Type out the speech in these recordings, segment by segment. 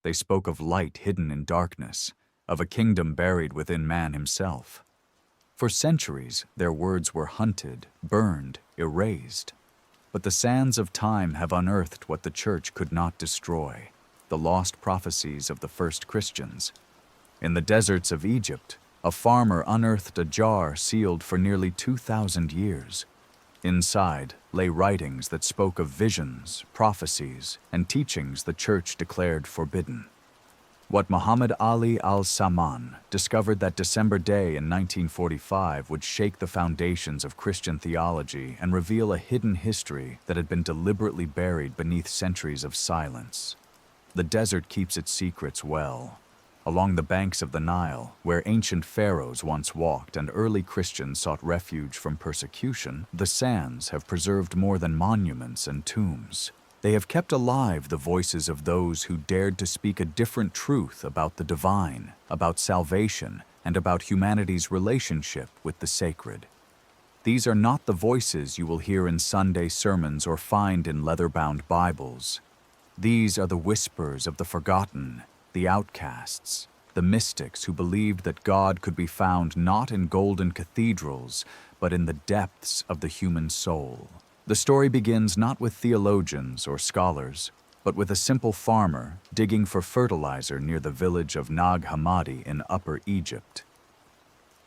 They spoke of light hidden in darkness, of a kingdom buried within man himself. For centuries, their words were hunted, burned, erased. But the sands of time have unearthed what the Church could not destroy, the lost prophecies of the first Christians. In the deserts of Egypt, a farmer unearthed a jar sealed for nearly 2,000 years. Inside lay writings that spoke of visions, prophecies, and teachings the Church declared forbidden. What Muhammad Ali al-Saman discovered that December day in 1945 would shake the foundations of Christian theology and reveal a hidden history that had been deliberately buried beneath centuries of silence. The desert keeps its secrets well. Along the banks of the Nile, where ancient pharaohs once walked and early Christians sought refuge from persecution, the sands have preserved more than monuments and tombs. They have kept alive the voices of those who dared to speak a different truth about the divine, about salvation, and about humanity's relationship with the sacred. These are not the voices you will hear in Sunday sermons or find in leather-bound Bibles. These are the whispers of the forgotten, the outcasts, the mystics who believed that God could be found not in golden cathedrals, but in the depths of the human soul. The story begins not with theologians or scholars, but with a simple farmer digging for fertilizer near the village of Nag Hammadi in Upper Egypt.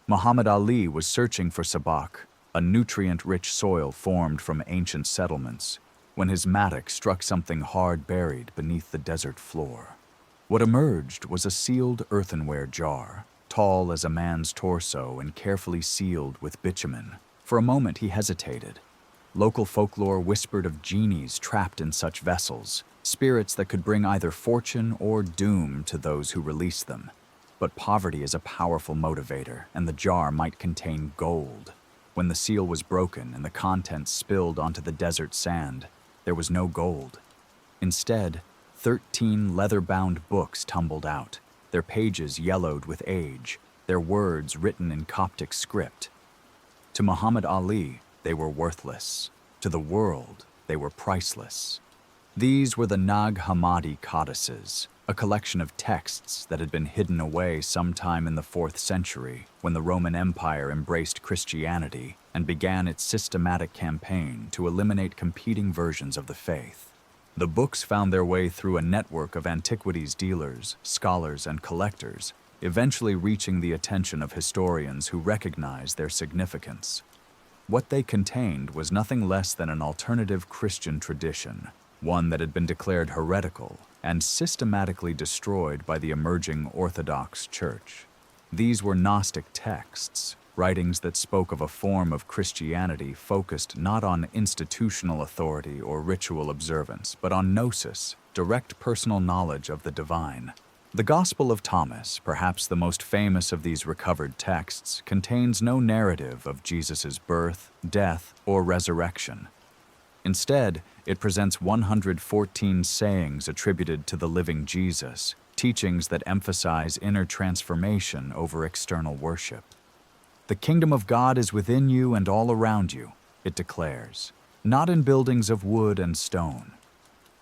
Muhammad Ali was searching for sabak, a nutrient-rich soil formed from ancient settlements, when his mattock struck something hard buried beneath the desert floor. What emerged was a sealed earthenware jar, tall as a man's torso and carefully sealed with bitumen. For a moment he hesitated. Local folklore whispered of genies trapped in such vessels, spirits that could bring either fortune or doom to those who released them. But poverty is a powerful motivator, and the jar might contain gold. When the seal was broken and the contents spilled onto the desert sand, there was no gold. Instead, 13 leather-bound books tumbled out, their pages yellowed with age, their words written in Coptic script. To Muhammad Ali, they were worthless. To the world, they were priceless. These were the Nag Hammadi codices, a collection of texts that had been hidden away sometime in the 4th century when the Roman Empire embraced Christianity and began its systematic campaign to eliminate competing versions of the faith. The books found their way through a network of antiquities dealers, scholars, and collectors, eventually reaching the attention of historians who recognized their significance. What they contained was nothing less than an alternative Christian tradition, one that had been declared heretical and systematically destroyed by the emerging Orthodox Church. These were Gnostic texts, writings that spoke of a form of Christianity focused not on institutional authority or ritual observance, but on gnosis, direct personal knowledge of the divine. The Gospel of Thomas, perhaps the most famous of these recovered texts, contains no narrative of Jesus' birth, death, or resurrection. Instead, it presents 114 sayings attributed to the living Jesus, teachings that emphasize inner transformation over external worship. The kingdom of God is within you and all around you, it declares, not in buildings of wood and stone.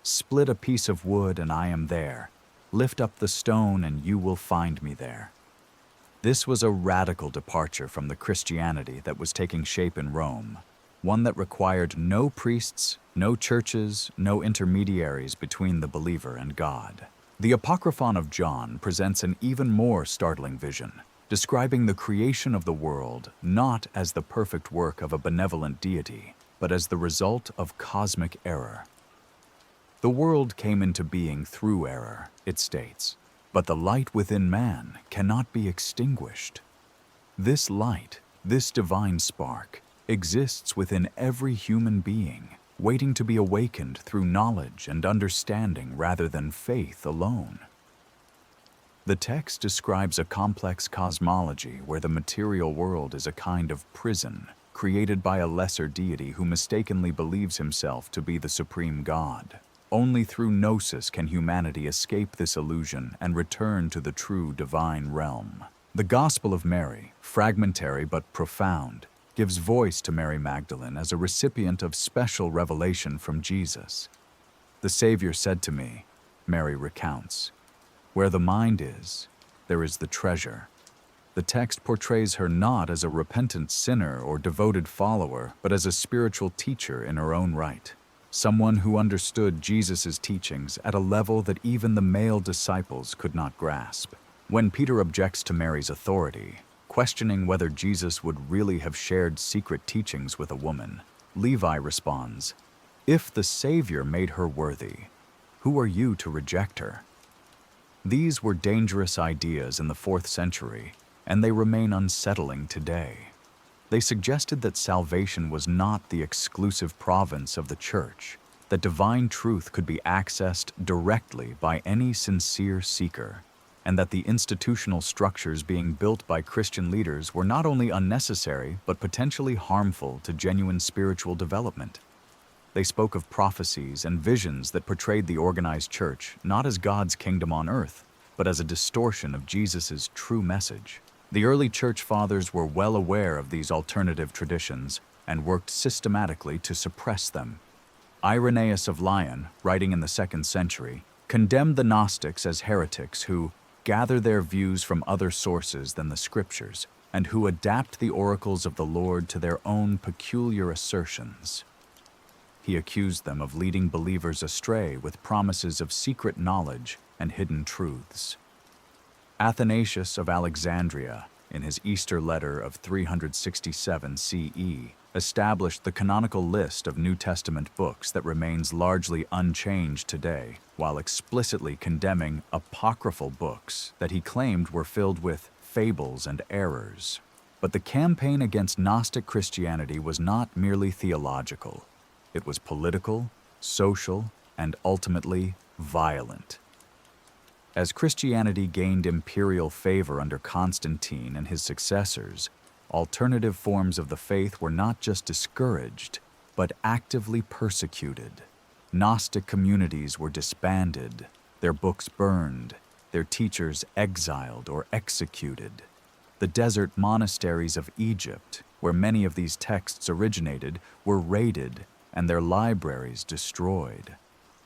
Split a piece of wood and I am there. Lift up the stone and you will find me there. This was a radical departure from the Christianity that was taking shape in Rome, one that required no priests, no churches, no intermediaries between the believer and God. The Apocryphon of John presents an even more startling vision, describing the creation of the world not as the perfect work of a benevolent deity, but as the result of cosmic error. The world came into being through error, it states, but the light within man cannot be extinguished. This light, this divine spark, exists within every human being, waiting to be awakened through knowledge and understanding rather than faith alone. The text describes a complex cosmology where the material world is a kind of prison created by a lesser deity who mistakenly believes himself to be the supreme God. Only through gnosis can humanity escape this illusion and return to the true divine realm. The Gospel of Mary, fragmentary but profound, gives voice to Mary Magdalene as a recipient of special revelation from Jesus. "The Savior said to me," Mary recounts, Where the mind is, there is the treasure. The text portrays her not as a repentant sinner or devoted follower, but as a spiritual teacher in her own right. Someone who understood Jesus' teachings at a level that even the male disciples could not grasp. When Peter objects to Mary's authority, questioning whether Jesus would really have shared secret teachings with a woman, Levi responds, "If the Savior made her worthy, who are you to reject her?" These were dangerous ideas in the 4th century, and they remain unsettling today. They suggested that salvation was not the exclusive province of the Church, that divine truth could be accessed directly by any sincere seeker, and that the institutional structures being built by Christian leaders were not only unnecessary but potentially harmful to genuine spiritual development. They spoke of prophecies and visions that portrayed the organized church not as God's kingdom on earth, but as a distortion of Jesus' true message. The early church fathers were well aware of these alternative traditions and worked systematically to suppress them. Irenaeus of Lyon, writing in the 2nd century, condemned the Gnostics as heretics who gather their views from other sources than the Scriptures and who adapt the oracles of the Lord to their own peculiar assertions. He accused them of leading believers astray with promises of secret knowledge and hidden truths. Athanasius of Alexandria, in his Easter letter of 367 CE, established the canonical list of New Testament books that remains largely unchanged today, while explicitly condemning apocryphal books that he claimed were filled with fables and errors. But the campaign against Gnostic Christianity was not merely theological. It was political, social, and ultimately violent. As Christianity gained imperial favor under Constantine and his successors, alternative forms of the faith were not just discouraged, but actively persecuted. Gnostic communities were disbanded, their books burned, their teachers exiled or executed. The desert monasteries of Egypt, where many of these texts originated, were raided and their libraries destroyed.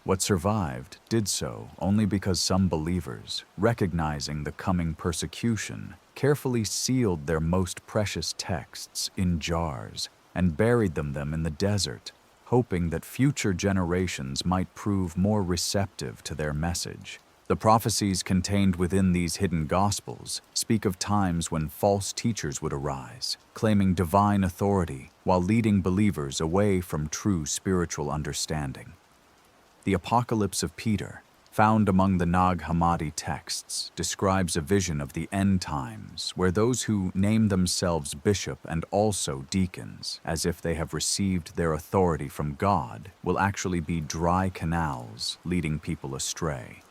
What survived did so only because some believers, recognizing the coming persecution, carefully sealed their most precious texts in jars and buried them in the desert, hoping that future generations might prove more receptive to their message. The prophecies contained within these hidden Gospels speak of times when false teachers would arise, claiming divine authority while leading believers away from true spiritual understanding. The Apocalypse of Peter, found among the Nag Hammadi texts, describes a vision of the end times where those who name themselves bishop and also deacons, as if they have received their authority from God, will actually be dry canals leading people astray.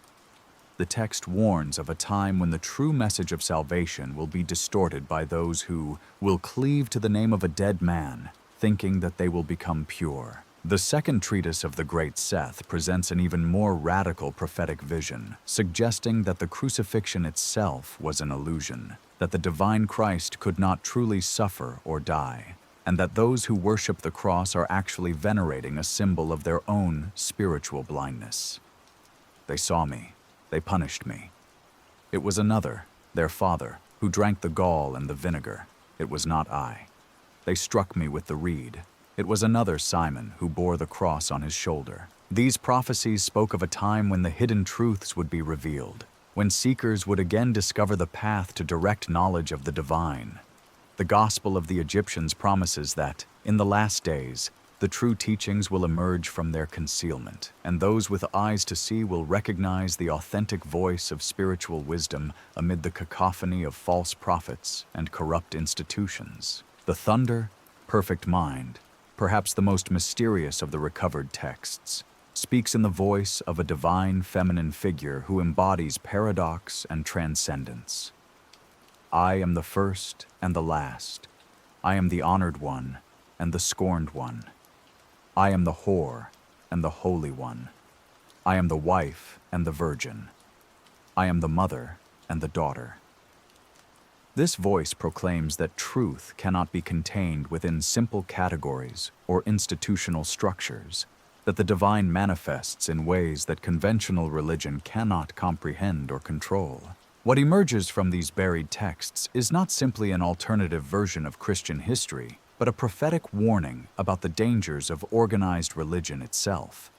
The text warns of a time when the true message of salvation will be distorted by those who will cleave to the name of a dead man, thinking that they will become pure. The second treatise of the Great Seth presents an even more radical prophetic vision, suggesting that the crucifixion itself was an illusion, that the divine Christ could not truly suffer or die, and that those who worship the cross are actually venerating a symbol of their own spiritual blindness. They saw me. They punished me. It was another, their father, who drank the gall and the vinegar. It was not I. They struck me with the reed. It was another Simon who bore the cross on his shoulder. These prophecies spoke of a time when the hidden truths would be revealed, when seekers would again discover the path to direct knowledge of the divine. The Gospel of the Egyptians promises that, in the last days, the true teachings will emerge from their concealment, and those with eyes to see will recognize the authentic voice of spiritual wisdom amid the cacophony of false prophets and corrupt institutions. The thunder, perfect mind, perhaps the most mysterious of the recovered texts, speaks in the voice of a divine feminine figure who embodies paradox and transcendence. I am the first and the last. I am the honored one and the scorned one. I am the whore and the holy one. I am the wife and the virgin. I am the mother and the daughter. This voice proclaims that truth cannot be contained within simple categories or institutional structures. that the divine manifests in ways that conventional religion cannot comprehend or control. What emerges from these buried texts is not simply an alternative version of Christian history, but a prophetic warning about the dangers of organized religion itself.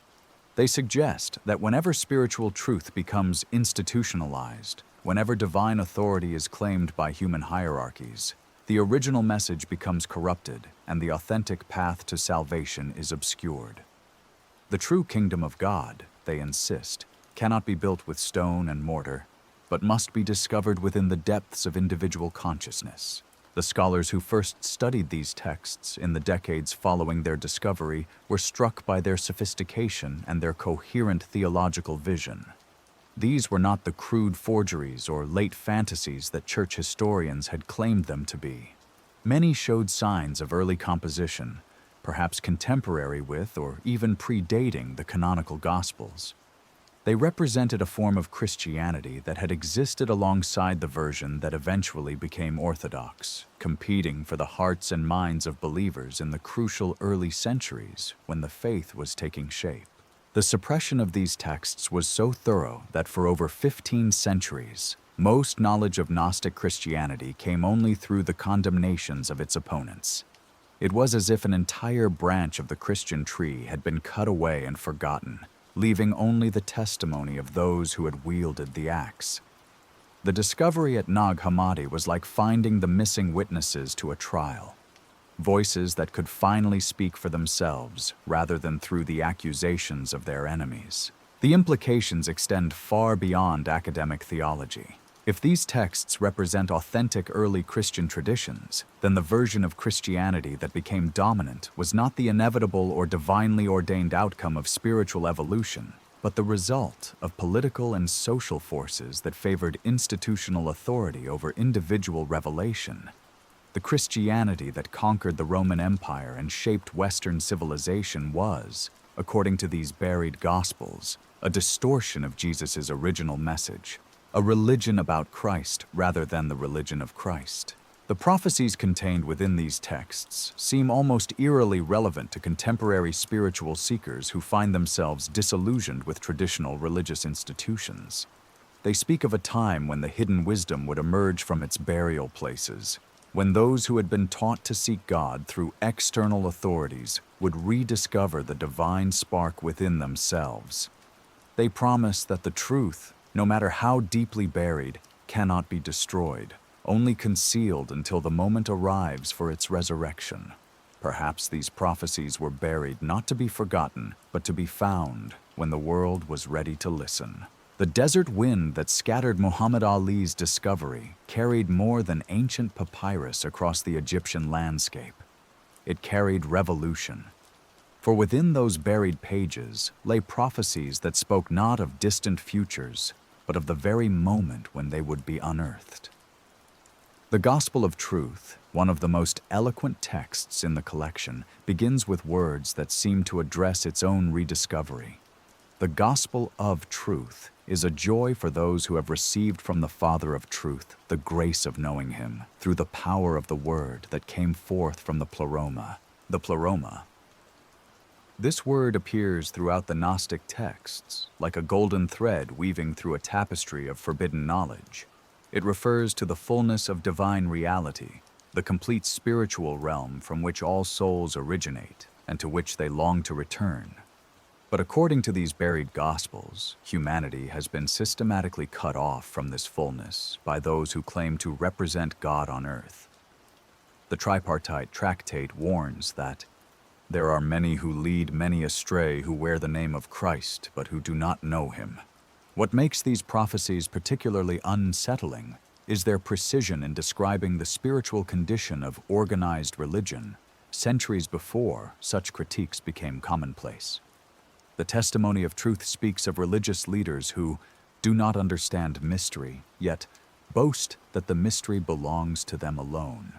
They suggest that whenever spiritual truth becomes institutionalized, whenever divine authority is claimed by human hierarchies, the original message becomes corrupted and the authentic path to salvation is obscured. The true kingdom of God, they insist, cannot be built with stone and mortar, but must be discovered within the depths of individual consciousness. The scholars who first studied these texts in the decades following their discovery were struck by their sophistication and their coherent theological vision. These were not the crude forgeries or late fantasies that church historians had claimed them to be. Many showed signs of early composition, perhaps contemporary with or even predating the canonical Gospels. They represented a form of Christianity that had existed alongside the version that eventually became orthodox, competing for the hearts and minds of believers in the crucial early centuries when the faith was taking shape. The suppression of these texts was so thorough that for over 15 centuries, most knowledge of Gnostic Christianity came only through the condemnations of its opponents. It was as if an entire branch of the Christian tree had been cut away and forgotten, leaving only the testimony of those who had wielded the axe. The discovery at Nag Hammadi was like finding the missing witnesses to a trial, voices that could finally speak for themselves rather than through the accusations of their enemies. The implications extend far beyond academic theology. If these texts represent authentic early Christian traditions, then the version of Christianity that became dominant was not the inevitable or divinely ordained outcome of spiritual evolution, but the result of political and social forces that favored institutional authority over individual revelation. The Christianity that conquered the Roman Empire and shaped Western civilization was, according to these buried Gospels, a distortion of Jesus' original message. A religion about Christ rather than the religion of Christ. The prophecies contained within these texts seem almost eerily relevant to contemporary spiritual seekers who find themselves disillusioned with traditional religious institutions. They speak of a time when the hidden wisdom would emerge from its burial places, when those who had been taught to seek God through external authorities would rediscover the divine spark within themselves. They promise that the truth, no matter how deeply buried, cannot be destroyed, only concealed until the moment arrives for its resurrection. Perhaps these prophecies were buried not to be forgotten, but to be found when the world was ready to listen. The desert wind that scattered Muhammad Ali's discovery carried more than ancient papyrus across the Egyptian landscape. It carried revolution. For within those buried pages lay prophecies that spoke not of distant futures, but of the very moment when they would be unearthed. The Gospel of Truth, one of the most eloquent texts in the collection, begins with words that seem to address its own rediscovery. The Gospel of Truth is a joy for those who have received from the Father of Truth the grace of knowing Him through the power of the Word that came forth from the pleroma. The pleroma. This word appears throughout the Gnostic texts, like a golden thread weaving through a tapestry of forbidden knowledge. It refers to the fullness of divine reality, the complete spiritual realm from which all souls originate and to which they long to return. But according to these buried Gospels, humanity has been systematically cut off from this fullness by those who claim to represent God on earth. The tripartite tractate warns that there are many who lead many astray who wear the name of Christ, but who do not know Him. What makes these prophecies particularly unsettling is their precision in describing the spiritual condition of organized religion, centuries before such critiques became commonplace. The testimony of truth speaks of religious leaders who do not understand mystery, yet boast that the mystery belongs to them alone.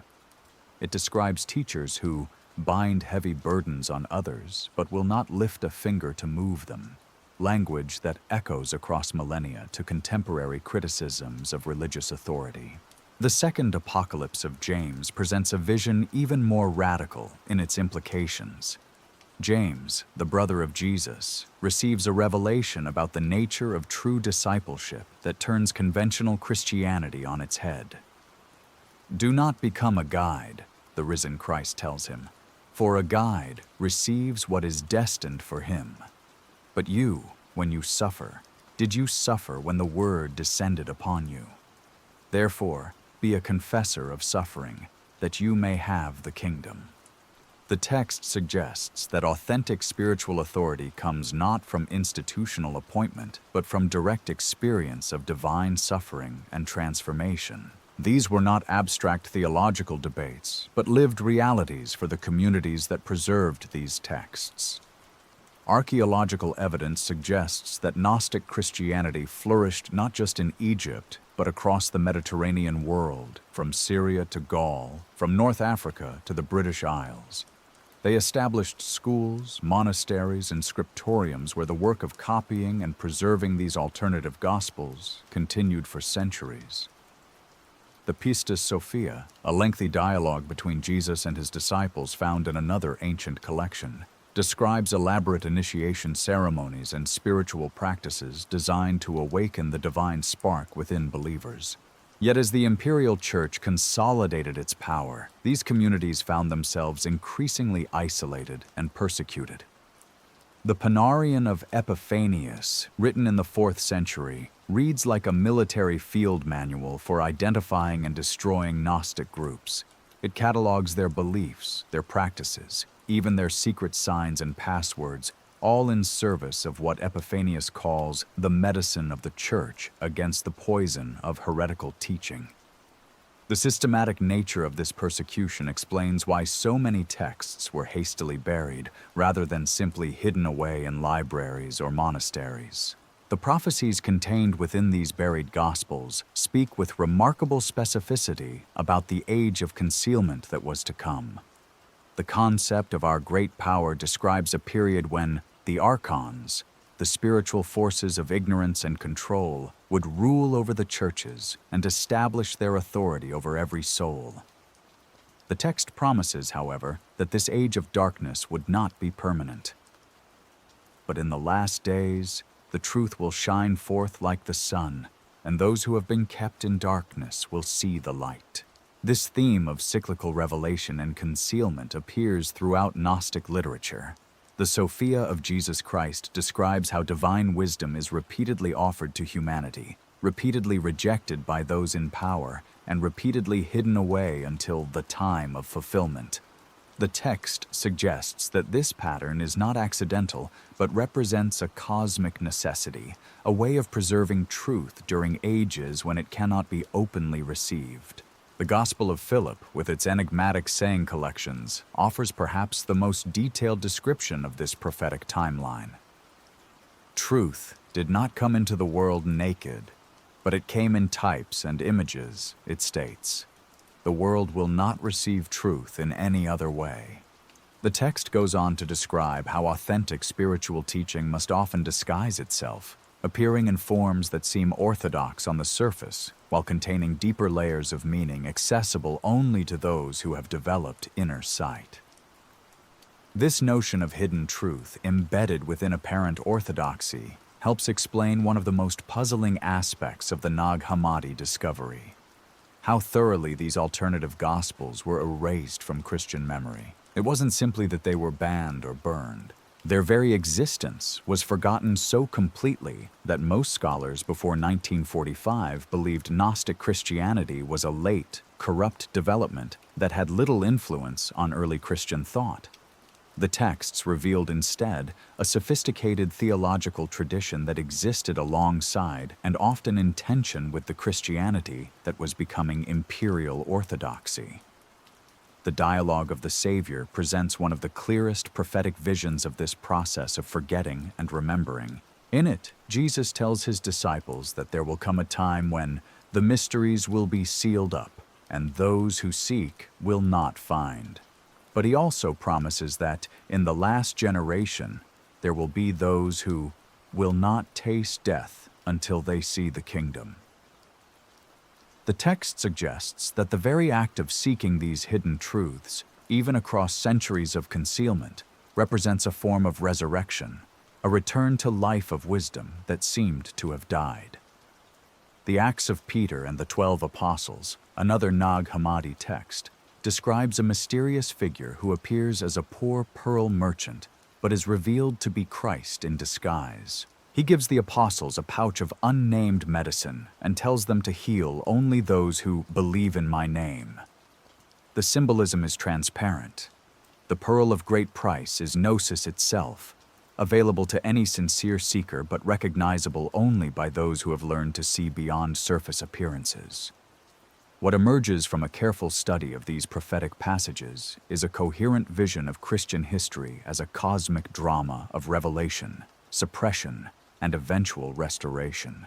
It describes teachers who bind heavy burdens on others, but will not lift a finger to move them, language that echoes across millennia to contemporary criticisms of religious authority. The second Apocalypse of James presents a vision even more radical in its implications. James, the brother of Jesus, receives a revelation about the nature of true discipleship that turns conventional Christianity on its head. "Do not become a guide," the risen Christ tells him, "for a guide receives what is destined for him. But you, when you suffer, did you suffer when the word descended upon you? Therefore, be a confessor of suffering, that you may have the kingdom." The text suggests that authentic spiritual authority comes not from institutional appointment, but from direct experience of divine suffering and transformation. These were not abstract theological debates, but lived realities for the communities that preserved these texts. Archaeological evidence suggests that Gnostic Christianity flourished not just in Egypt, but across the Mediterranean world, from Syria to Gaul, from North Africa to the British Isles. They established schools, monasteries, and scriptoriums where the work of copying and preserving these alternative gospels continued for centuries. The Pistis Sophia, a lengthy dialogue between Jesus and his disciples found in another ancient collection, describes elaborate initiation ceremonies and spiritual practices designed to awaken the divine spark within believers. Yet as the imperial church consolidated its power, these communities found themselves increasingly isolated and persecuted. The Panarion of Epiphanius, written in the 4th century, reads like a military field manual for identifying and destroying Gnostic groups. It catalogs their beliefs, their practices, even their secret signs and passwords, all in service of what Epiphanius calls the medicine of the church against the poison of heretical teaching. The systematic nature of this persecution explains why so many texts were hastily buried, rather than simply hidden away in libraries or monasteries. The prophecies contained within these buried Gospels speak with remarkable specificity about the age of concealment that was to come. The concept of our great power describes a period when the archons, the spiritual forces of ignorance and control, would rule over the churches and establish their authority over every soul. The text promises, however, that this age of darkness would not be permanent. But in the last days, the truth will shine forth like the sun, and those who have been kept in darkness will see the light. This theme of cyclical revelation and concealment appears throughout Gnostic literature. The Sophia of Jesus Christ describes how divine wisdom is repeatedly offered to humanity, repeatedly rejected by those in power, and repeatedly hidden away until the time of fulfillment. The text suggests that this pattern is not accidental, but represents a cosmic necessity, a way of preserving truth during ages when it cannot be openly received. The Gospel of Philip, with its enigmatic saying collections, offers perhaps the most detailed description of this prophetic timeline. "Truth did not come into the world naked, but it came in types and images," it states. "The world will not receive truth in any other way." The text goes on to describe how authentic spiritual teaching must often disguise itself, appearing in forms that seem orthodox on the surface, while containing deeper layers of meaning accessible only to those who have developed inner sight. This notion of hidden truth, embedded within apparent orthodoxy, helps explain one of the most puzzling aspects of the Nag Hammadi discovery: how thoroughly these alternative gospels were erased from Christian memory. It wasn't simply that they were banned or burned. Their very existence was forgotten so completely that most scholars before 1945 believed Gnostic Christianity was a late, corrupt development that had little influence on early Christian thought. The texts revealed instead a sophisticated theological tradition that existed alongside and often in tension with the Christianity that was becoming imperial orthodoxy. The dialogue of the Savior presents one of the clearest prophetic visions of this process of forgetting and remembering. In it, Jesus tells his disciples that there will come a time when the mysteries will be sealed up, and those who seek will not find. But he also promises that, in the last generation, there will be those who will not taste death until they see the kingdom. The text suggests that the very act of seeking these hidden truths, even across centuries of concealment, represents a form of resurrection, a return to life of wisdom that seemed to have died. The Acts of Peter and the 12 Apostles, another Nag Hammadi text, describes a mysterious figure who appears as a poor pearl merchant but is revealed to be Christ in disguise. He gives the apostles a pouch of unnamed medicine and tells them to heal only those who believe in my name. The symbolism is transparent. The pearl of great price is gnosis itself, available to any sincere seeker but recognizable only by those who have learned to see beyond surface appearances. What emerges from a careful study of these prophetic passages is a coherent vision of Christian history as a cosmic drama of revelation, suppression, and eventual restoration.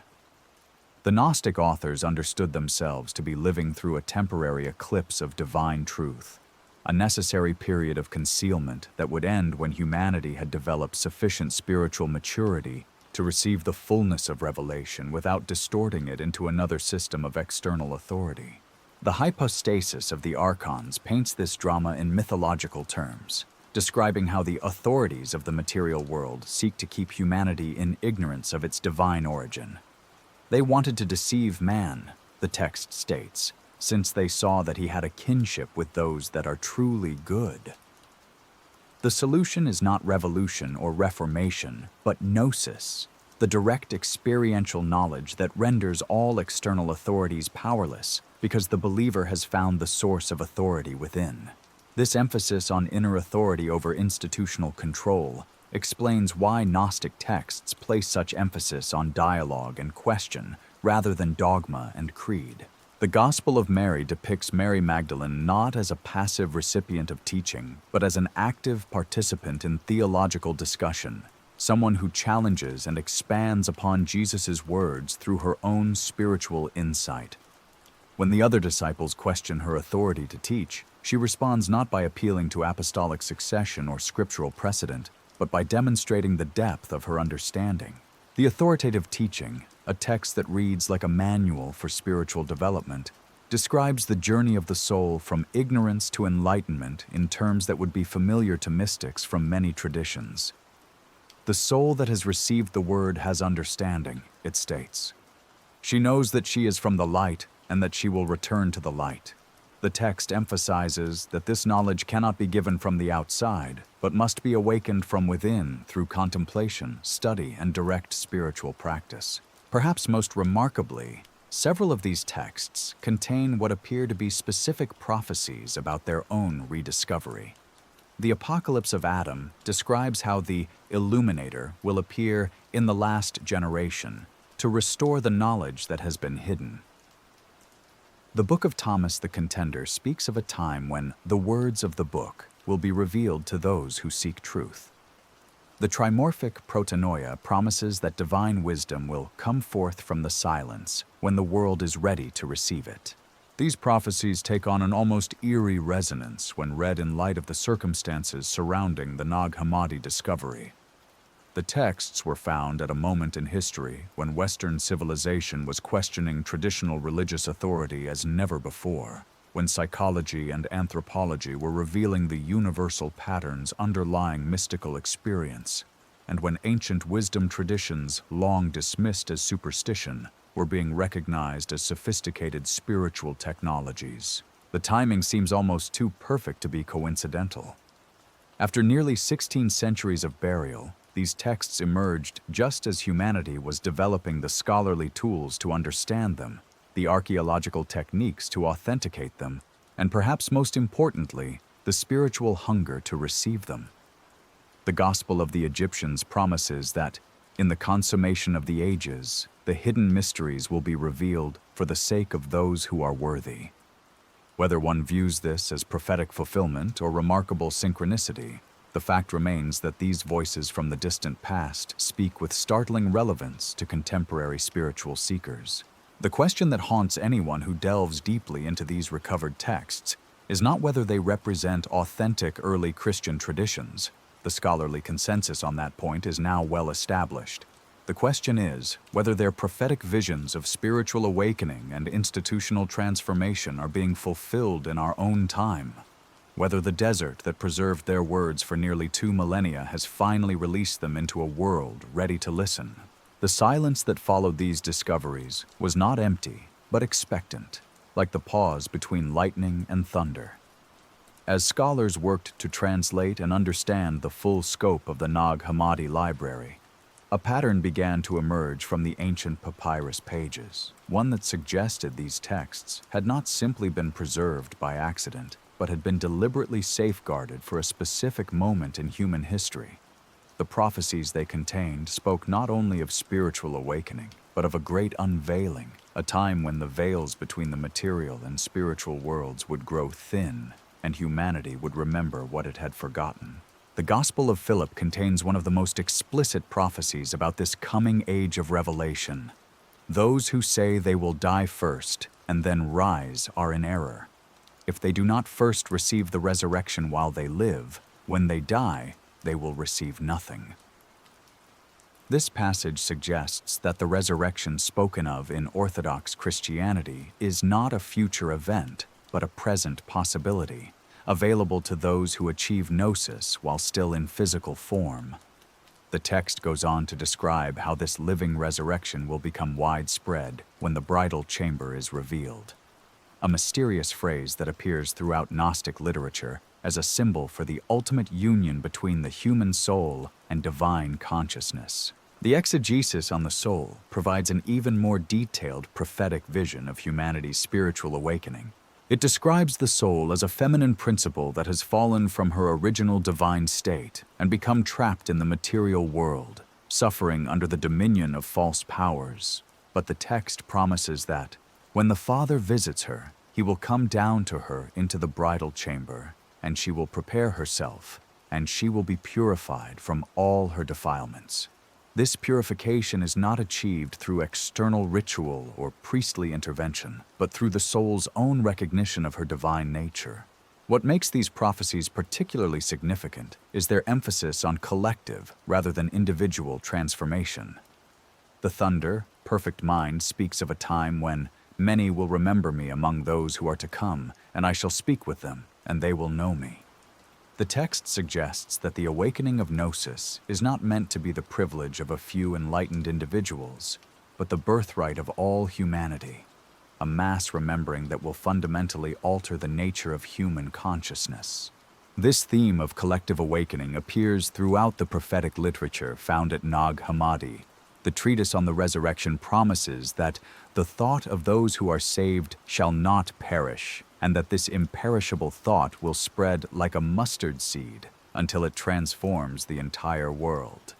The Gnostic authors understood themselves to be living through a temporary eclipse of divine truth, a necessary period of concealment that would end when humanity had developed sufficient spiritual maturity to receive the fullness of revelation without distorting it into another system of external authority. The hypostasis of the archons paints this drama in mythological terms, describing how the authorities of the material world seek to keep humanity in ignorance of its divine origin. They wanted to deceive man, the text states, since they saw that he had a kinship with those that are truly good. The solution is not revolution or reformation, but gnosis, the direct experiential knowledge that renders all external authorities powerless because the believer has found the source of authority within. This emphasis on inner authority over institutional control explains why Gnostic texts place such emphasis on dialogue and question rather than dogma and creed. The Gospel of Mary depicts Mary Magdalene not as a passive recipient of teaching, but as an active participant in theological discussion, someone who challenges and expands upon Jesus' words through her own spiritual insight. When the other disciples question her authority to teach, she responds not by appealing to apostolic succession or scriptural precedent, but by demonstrating the depth of her understanding. The authoritative teaching, a text that reads like a manual for spiritual development, describes the journey of the soul from ignorance to enlightenment in terms that would be familiar to mystics from many traditions. The soul that has received the word has understanding, it states. She knows that she is from the light and that she will return to the light. The text emphasizes that this knowledge cannot be given from the outside, but must be awakened from within through contemplation, study, and direct spiritual practice. Perhaps most remarkably, several of these texts contain what appear to be specific prophecies about their own rediscovery. The Apocalypse of Adam describes how the Illuminator will appear in the last generation to restore the knowledge that has been hidden. The Book of Thomas the Contender speaks of a time when the words of the book will be revealed to those who seek truth. The trimorphic protanoia promises that divine wisdom will come forth from the silence when the world is ready to receive it. These prophecies take on an almost eerie resonance when read in light of the circumstances surrounding the Nag Hammadi discovery. The texts were found at a moment in history when Western civilization was questioning traditional religious authority as never before, when psychology and anthropology were revealing the universal patterns underlying mystical experience, and when ancient wisdom traditions, long dismissed as superstition, were being recognized as sophisticated spiritual technologies. The timing seems almost too perfect to be coincidental. After nearly 16 centuries of burial, these texts emerged just as humanity was developing the scholarly tools to understand them, the archaeological techniques to authenticate them, and perhaps most importantly, the spiritual hunger to receive them. The Gospel of the Egyptians promises that, in the consummation of the ages, the hidden mysteries will be revealed for the sake of those who are worthy. Whether one views this as prophetic fulfillment or remarkable synchronicity, the fact remains that these voices from the distant past speak with startling relevance to contemporary spiritual seekers. The question that haunts anyone who delves deeply into these recovered texts is not whether they represent authentic early Christian traditions. The scholarly consensus on that point is now well established. The question is whether their prophetic visions of spiritual awakening and institutional transformation are being fulfilled in our own time. whether the desert that preserved their words for nearly 2 millennia has finally released them into a world ready to listen. The silence that followed these discoveries was not empty, but expectant, like the pause between lightning and thunder. As scholars worked to translate and understand the full scope of the Nag Hammadi library, a pattern began to emerge from the ancient papyrus pages, one that suggested these texts had not simply been preserved by accident, but had been deliberately safeguarded for a specific moment in human history. The prophecies they contained spoke not only of spiritual awakening, but of a great unveiling, a time when the veils between the material and spiritual worlds would grow thin, and humanity would remember what it had forgotten. The Gospel of Philip contains one of the most explicit prophecies about this coming age of revelation. Those who say they will die first and then rise are in error. If they do not first receive the resurrection while they live, when they die, they will receive nothing. This passage suggests that the resurrection spoken of in Orthodox Christianity is not a future event, but a present possibility, available to those who achieve gnosis while still in physical form. The text goes on to describe how this living resurrection will become widespread when the bridal chamber is revealed, a mysterious phrase that appears throughout Gnostic literature as a symbol for the ultimate union between the human soul and divine consciousness. The exegesis on the soul provides an even more detailed prophetic vision of humanity's spiritual awakening. It describes the soul as a feminine principle that has fallen from her original divine state and become trapped in the material world, suffering under the dominion of false powers. But the text promises that, when the Father visits her, he will come down to her into the bridal chamber, and she will prepare herself, and she will be purified from all her defilements. This purification is not achieved through external ritual or priestly intervention, but through the soul's own recognition of her divine nature. What makes these prophecies particularly significant is their emphasis on collective rather than individual transformation. The thunder, perfect mind speaks of a time when many will remember me among those who are to come, and I shall speak with them, and they will know me. The text suggests that the awakening of gnosis is not meant to be the privilege of a few enlightened individuals, but the birthright of all humanity, a mass remembering that will fundamentally alter the nature of human consciousness. This theme of collective awakening appears throughout the prophetic literature found at Nag Hammadi. The treatise on the resurrection promises that the thought of those who are saved shall not perish, and that this imperishable thought will spread like a mustard seed until it transforms the entire world.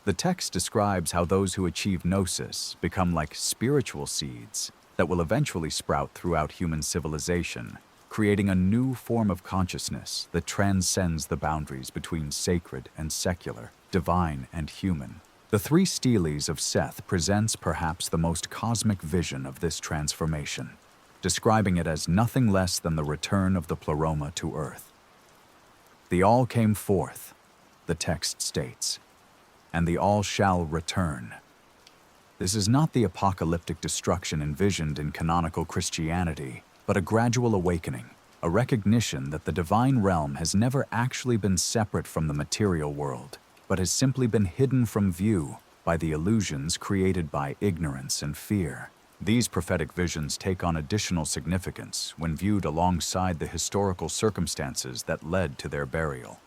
The text describes how those who achieve gnosis become like spiritual seeds that will eventually sprout throughout human civilization, creating a new form of consciousness that transcends the boundaries between sacred and secular, divine and human. The three steles of Seth presents perhaps the most cosmic vision of this transformation, describing it as nothing less than the return of the pleroma to earth. The all came forth, the text states, and the all shall return. This is not the apocalyptic destruction envisioned in canonical Christianity, but a gradual awakening, a recognition that the divine realm has never actually been separate from the material world, but has simply been hidden from view by the illusions created by ignorance and fear. These prophetic visions take on additional significance when viewed alongside the historical circumstances that led to their burial.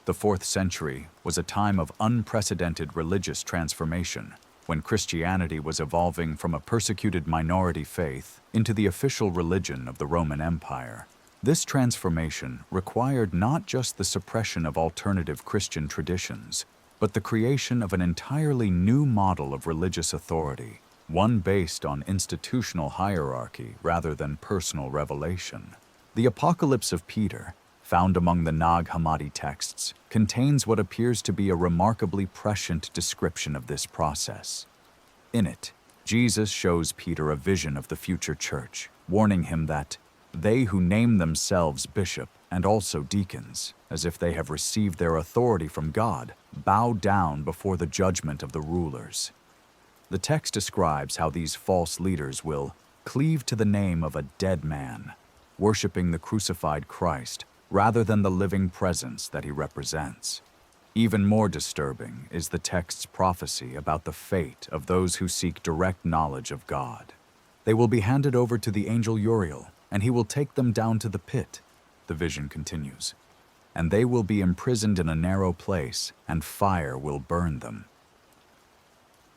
The 4th century was a time of unprecedented religious transformation, when Christianity was evolving from a persecuted minority faith into the official religion of the Roman Empire. This transformation required not just the suppression of alternative Christian traditions, but the creation of an entirely new model of religious authority, one based on institutional hierarchy rather than personal revelation. The Apocalypse of Peter, found among the Nag Hammadi texts, contains what appears to be a remarkably prescient description of this process. In it, Jesus shows Peter a vision of the future church, warning him that they who name themselves bishop and also deacons, as if they have received their authority from God, bow down before the judgment of the rulers. The text describes how these false leaders will cleave to the name of a dead man, worshiping the crucified Christ, rather than the living presence that he represents. Even more disturbing is the text's prophecy about the fate of those who seek direct knowledge of God. They will be handed over to the angel Uriel, and he will take them down to the pit, the vision continues. And they will be imprisoned in a narrow place, and fire will burn them.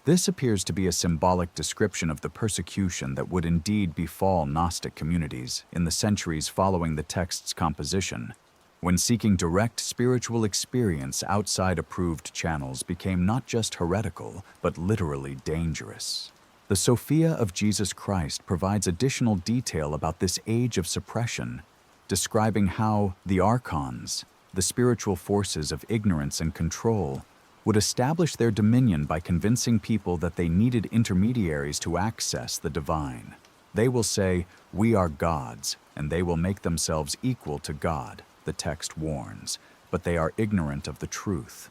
This appears to be a symbolic description of the persecution that would indeed befall Gnostic communities in the centuries following the text's composition, when seeking direct spiritual experience outside approved channels became not just heretical, but literally dangerous. The Sophia of Jesus Christ provides additional detail about this age of suppression, describing how the archons, the spiritual forces of ignorance and control, would establish their dominion by convincing people that they needed intermediaries to access the divine. They will say, "We are gods," and they will make themselves equal to God, the text warns, but they are ignorant of the truth.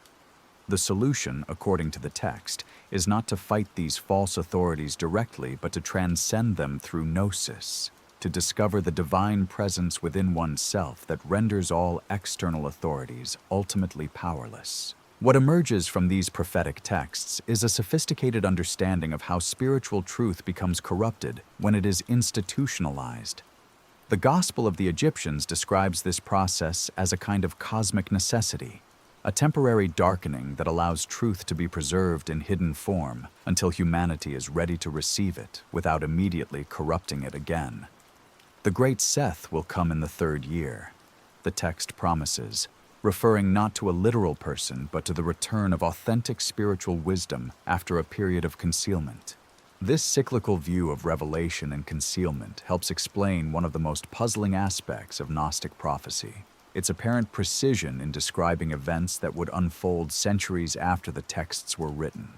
The solution, according to the text, is not to fight these false authorities directly, but to transcend them through gnosis, to discover the divine presence within oneself that renders all external authorities ultimately powerless. What emerges from these prophetic texts is a sophisticated understanding of how spiritual truth becomes corrupted when it is institutionalized. The Gospel of the Egyptians describes this process as a kind of cosmic necessity, a temporary darkening that allows truth to be preserved in hidden form until humanity is ready to receive it without immediately corrupting it again. The great Seth will come in the 3rd year, the text promises, referring not to a literal person but to the return of authentic spiritual wisdom after a period of concealment. This cyclical view of revelation and concealment helps explain one of the most puzzling aspects of Gnostic prophecy, its apparent precision in describing events that would unfold centuries after the texts were written.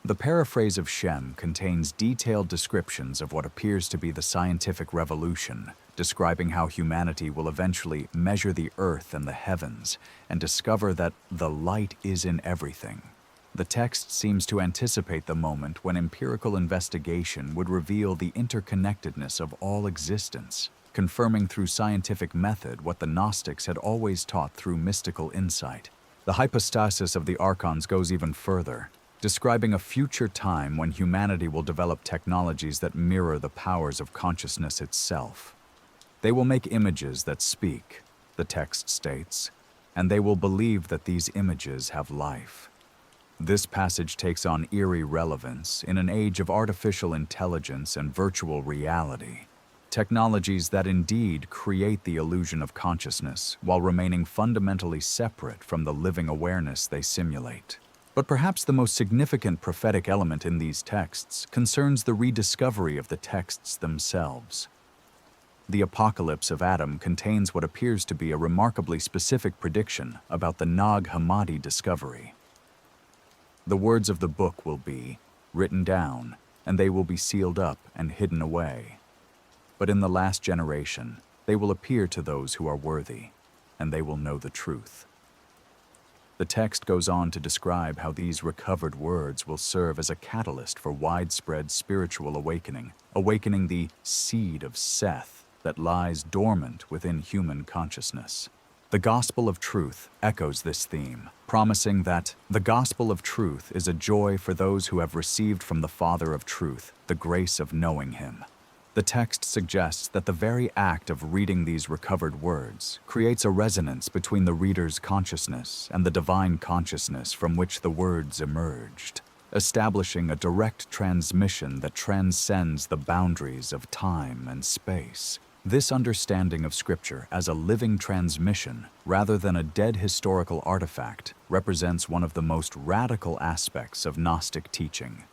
The paraphrase of Shem contains detailed descriptions of what appears to be the scientific revolution, describing how humanity will eventually measure the earth and the heavens and discover that the light is in everything. The text seems to anticipate the moment when empirical investigation would reveal the interconnectedness of all existence, confirming through scientific method what the Gnostics had always taught through mystical insight. The hypostasis of the archons goes even further, describing a future time when humanity will develop technologies that mirror the powers of consciousness itself. They will make images that speak, the text states, and they will believe that these images have life. This passage takes on eerie relevance in an age of artificial intelligence and virtual reality, technologies that indeed create the illusion of consciousness while remaining fundamentally separate from the living awareness they simulate. But perhaps the most significant prophetic element in these texts concerns the rediscovery of the texts themselves. The Apocalypse of Adam contains what appears to be a remarkably specific prediction about the Nag Hammadi discovery. The words of the book will be written down, and they will be sealed up and hidden away. But in the last generation, they will appear to those who are worthy, and they will know the truth. The text goes on to describe how these recovered words will serve as a catalyst for widespread spiritual awakening, awakening the seed of Seth that lies dormant within human consciousness. The Gospel of Truth echoes this theme, promising that the Gospel of Truth is a joy for those who have received from the Father of Truth the grace of knowing Him. The text suggests that the very act of reading these recovered words creates a resonance between the reader's consciousness and the divine consciousness from which the words emerged, establishing a direct transmission that transcends the boundaries of time and space. This understanding of Scripture as a living transmission, rather than a dead historical artifact, represents one of the most radical aspects of Gnostic teaching.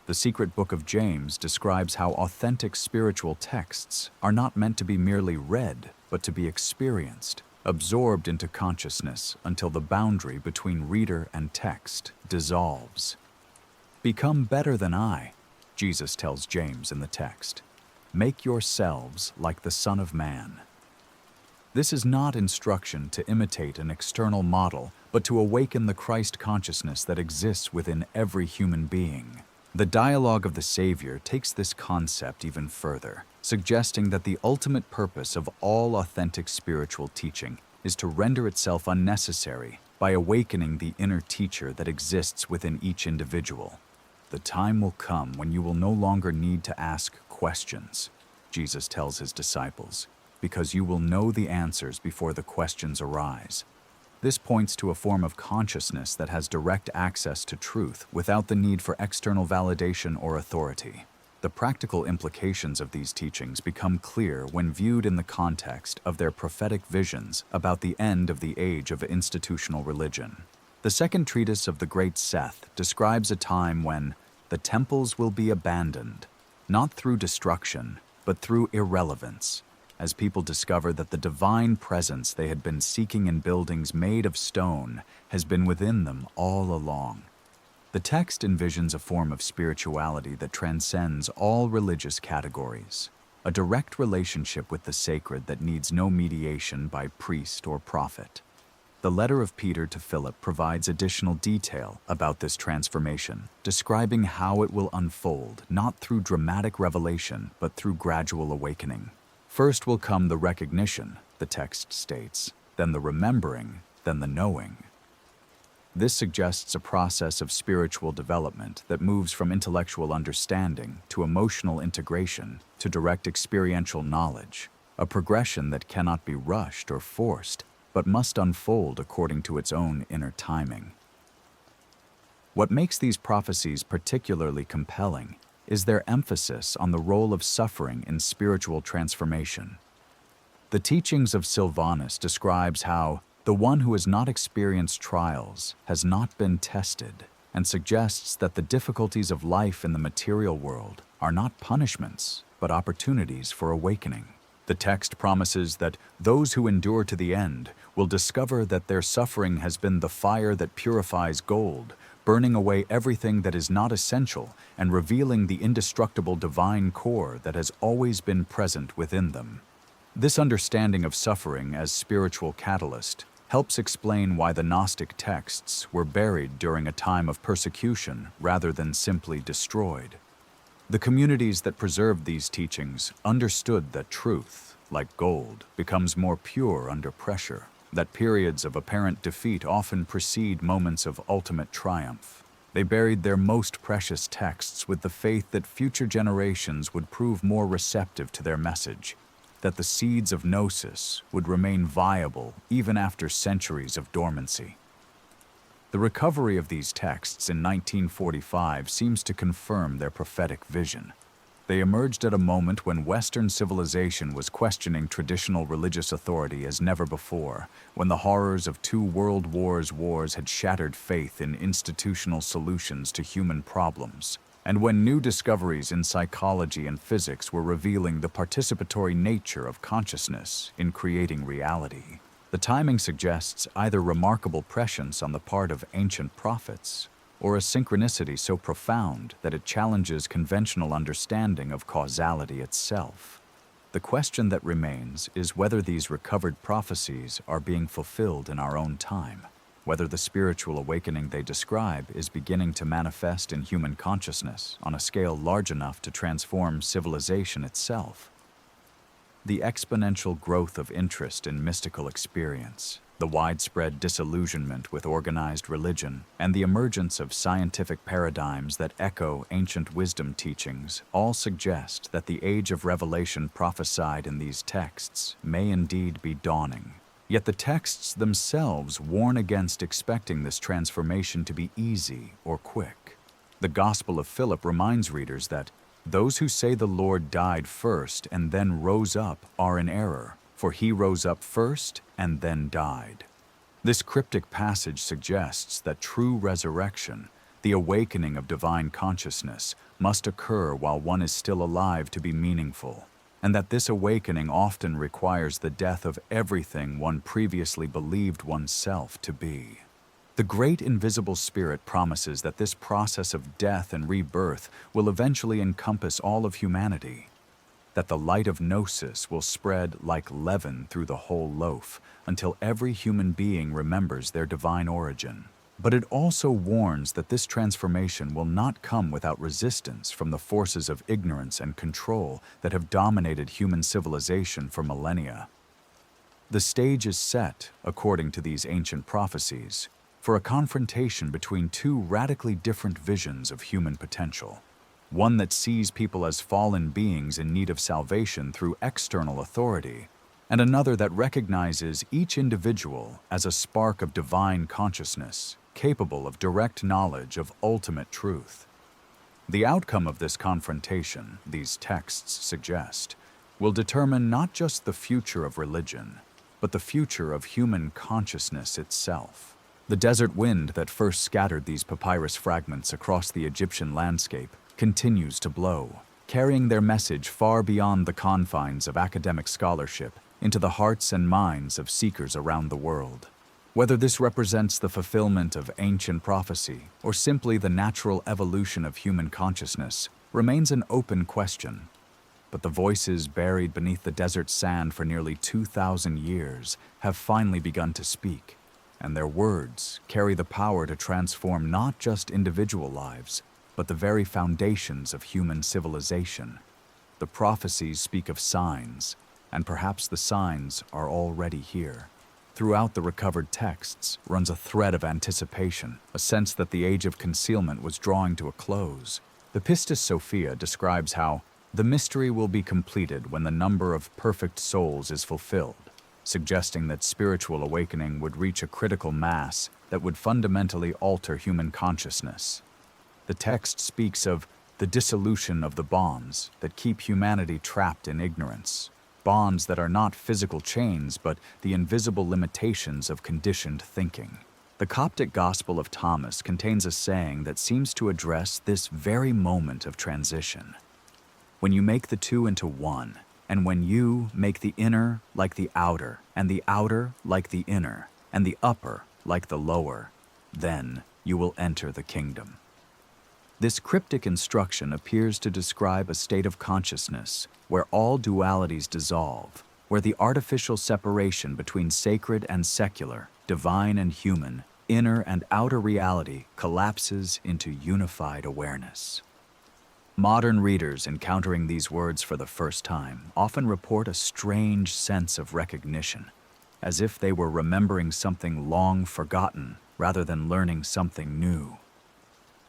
The secret book of James describes how authentic spiritual texts are not meant to be merely read, but to be experienced, absorbed into consciousness until the boundary between reader and text dissolves. "Become better than I," Jesus tells James in the text. "Make yourselves like the Son of Man." This is not instruction to imitate an external model, but to awaken the Christ consciousness that exists within every human being. The dialogue of the Savior takes this concept even further, suggesting that the ultimate purpose of all authentic spiritual teaching is to render itself unnecessary by awakening the inner teacher that exists within each individual. The time will come when you will no longer need to ask questions, Jesus tells his disciples, because you will know the answers before the questions arise. This points to a form of consciousness that has direct access to truth without the need for external validation or authority. The practical implications of these teachings become clear when viewed in the context of their prophetic visions about the end of the age of institutional religion. The second treatise of the Great Seth describes a time when the temples will be abandoned, not through destruction, but through irrelevance, as people discover that the divine presence they had been seeking in buildings made of stone has been within them all along. The text envisions a form of spirituality that transcends all religious categories, a direct relationship with the sacred that needs no mediation by priest or prophet. The letter of Peter to Philip provides additional detail about this transformation, describing how it will unfold not through dramatic revelation but through gradual awakening. First will come the recognition, the text states, then the remembering, then the knowing. This suggests a process of spiritual development that moves from intellectual understanding to emotional integration to direct experiential knowledge, a progression that cannot be rushed or forced, but must unfold according to its own inner timing. What makes these prophecies particularly compelling is their emphasis on the role of suffering in spiritual transformation. The teachings of Silvanus describes how the one who has not experienced trials has not been tested, and suggests that the difficulties of life in the material world are not punishments, but opportunities for awakening. The text promises that those who endure to the end will discover that their suffering has been the fire that purifies gold, burning away everything that is not essential and revealing the indestructible divine core that has always been present within them. This understanding of suffering as spiritual catalyst helps explain why the Gnostic texts were buried during a time of persecution rather than simply destroyed. The communities that preserved these teachings understood that truth, like gold, becomes more pure under pressure, that periods of apparent defeat often precede moments of ultimate triumph. They buried their most precious texts with the faith that future generations would prove more receptive to their message, that the seeds of gnosis would remain viable even after centuries of dormancy. The recovery of these texts in 1945 seems to confirm their prophetic vision. They emerged at a moment when Western civilization was questioning traditional religious authority as never before, when the horrors of 2 world wars had shattered faith in institutional solutions to human problems, and when new discoveries in psychology and physics were revealing the participatory nature of consciousness in creating reality. The timing suggests either remarkable prescience on the part of ancient prophets, or a synchronicity so profound that it challenges conventional understanding of causality itself. The question that remains is whether these recovered prophecies are being fulfilled in our own time, whether the spiritual awakening they describe is beginning to manifest in human consciousness on a scale large enough to transform civilization itself. The exponential growth of interest in mystical experience, the widespread disillusionment with organized religion, and the emergence of scientific paradigms that echo ancient wisdom teachings all suggest that the age of revelation prophesied in these texts may indeed be dawning. Yet the texts themselves warn against expecting this transformation to be easy or quick. The Gospel of Philip reminds readers that those who say the Lord died first and then rose up are in error, for he rose up first and then died. This cryptic passage suggests that true resurrection, the awakening of divine consciousness, must occur while one is still alive to be meaningful, and that this awakening often requires the death of everything one previously believed oneself to be. The great invisible spirit promises that this process of death and rebirth will eventually encompass all of humanity, that the light of gnosis will spread like leaven through the whole loaf until every human being remembers their divine origin. But it also warns that this transformation will not come without resistance from the forces of ignorance and control that have dominated human civilization for millennia. The stage is set, according to these ancient prophecies, for a confrontation between two radically different visions of human potential. One that sees people as fallen beings in need of salvation through external authority, and another that recognizes each individual as a spark of divine consciousness, capable of direct knowledge of ultimate truth. The outcome of this confrontation, these texts suggest, will determine not just the future of religion, but the future of human consciousness itself. The desert wind that first scattered these papyrus fragments across the Egyptian landscape continues to blow, carrying their message far beyond the confines of academic scholarship into the hearts and minds of seekers around the world. Whether this represents the fulfillment of ancient prophecy or simply the natural evolution of human consciousness remains an open question. But the voices buried beneath the desert sand for nearly 2,000 years have finally begun to speak, and their words carry the power to transform not just individual lives, but the very foundations of human civilization. The prophecies speak of signs, and perhaps the signs are already here. Throughout the recovered texts runs a thread of anticipation, a sense that the age of concealment was drawing to a close. The Pistis Sophia describes how the mystery will be completed when the number of perfect souls is fulfilled, suggesting that spiritual awakening would reach a critical mass that would fundamentally alter human consciousness. The text speaks of the dissolution of the bonds that keep humanity trapped in ignorance, bonds that are not physical chains but the invisible limitations of conditioned thinking. The Coptic Gospel of Thomas contains a saying that seems to address this very moment of transition. When you make the two into one, and when you make the inner like the outer, and the outer like the inner, and the upper like the lower, then you will enter the kingdom. This cryptic instruction appears to describe a state of consciousness where all dualities dissolve, where the artificial separation between sacred and secular, divine and human, inner and outer reality collapses into unified awareness. Modern readers encountering these words for the first time often report a strange sense of recognition, as if they were remembering something long forgotten rather than learning something new.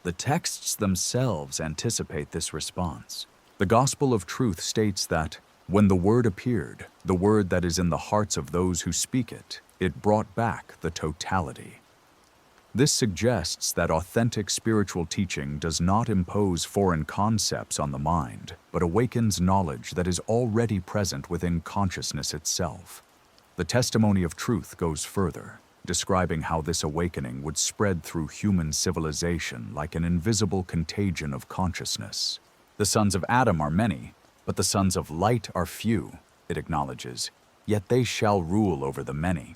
The texts themselves anticipate this response. The Gospel of Truth states that, when the Word appeared, the Word that is in the hearts of those who speak it, it brought back the totality. This suggests that authentic spiritual teaching does not impose foreign concepts on the mind, but awakens knowledge that is already present within consciousness itself. The testimony of truth goes further, describing how this awakening would spread through human civilization like an invisible contagion of consciousness. The sons of Adam are many, but the sons of light are few, it acknowledges, yet they shall rule over the many.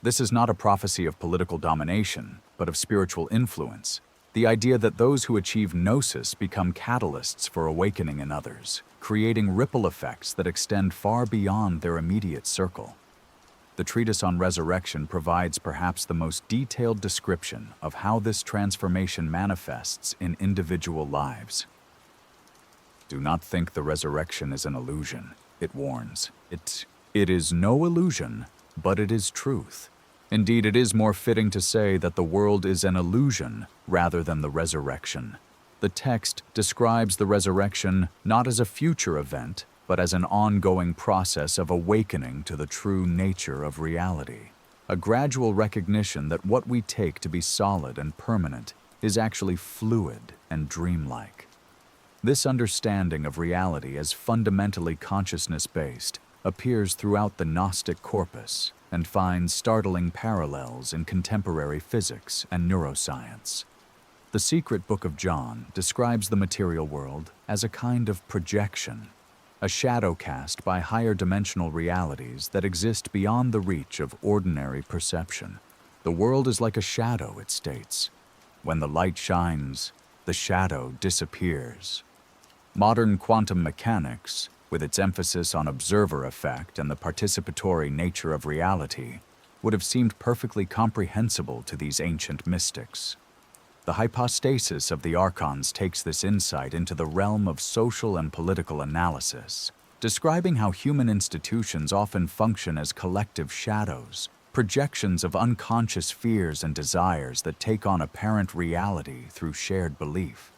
This is not a prophecy of political domination, but of spiritual influence, the idea that those who achieve gnosis become catalysts for awakening in others, creating ripple effects that extend far beyond their immediate circle. The treatise on resurrection provides perhaps the most detailed description of how this transformation manifests in individual lives. Do not think the resurrection is an illusion, it warns. It is no illusion, but it is truth. Indeed, it is more fitting to say that the world is an illusion rather than the resurrection. The text describes the resurrection not as a future event, but as an ongoing process of awakening to the true nature of reality. A gradual recognition that what we take to be solid and permanent is actually fluid and dreamlike. This understanding of reality as fundamentally consciousness-based appears throughout the Gnostic corpus and finds startling parallels in contemporary physics and neuroscience. The Secret Book of John describes the material world as a kind of projection, a shadow cast by higher dimensional realities that exist beyond the reach of ordinary perception. The world is like a shadow, it states. When the light shines, the shadow disappears. Modern quantum mechanics, with its emphasis on observer effect and the participatory nature of reality, would have seemed perfectly comprehensible to these ancient mystics. The hypostasis of the archons takes this insight into the realm of social and political analysis, describing how human institutions often function as collective shadows, projections of unconscious fears and desires that take on apparent reality through shared belief.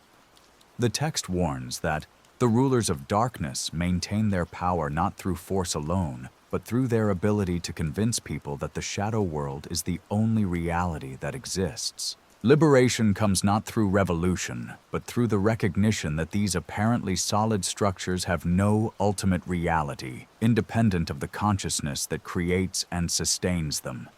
The text warns that the rulers of darkness maintain their power not through force alone, but through their ability to convince people that the shadow world is the only reality that exists. Liberation comes not through revolution, but through the recognition that these apparently solid structures have no ultimate reality, independent of the consciousness that creates and sustains them.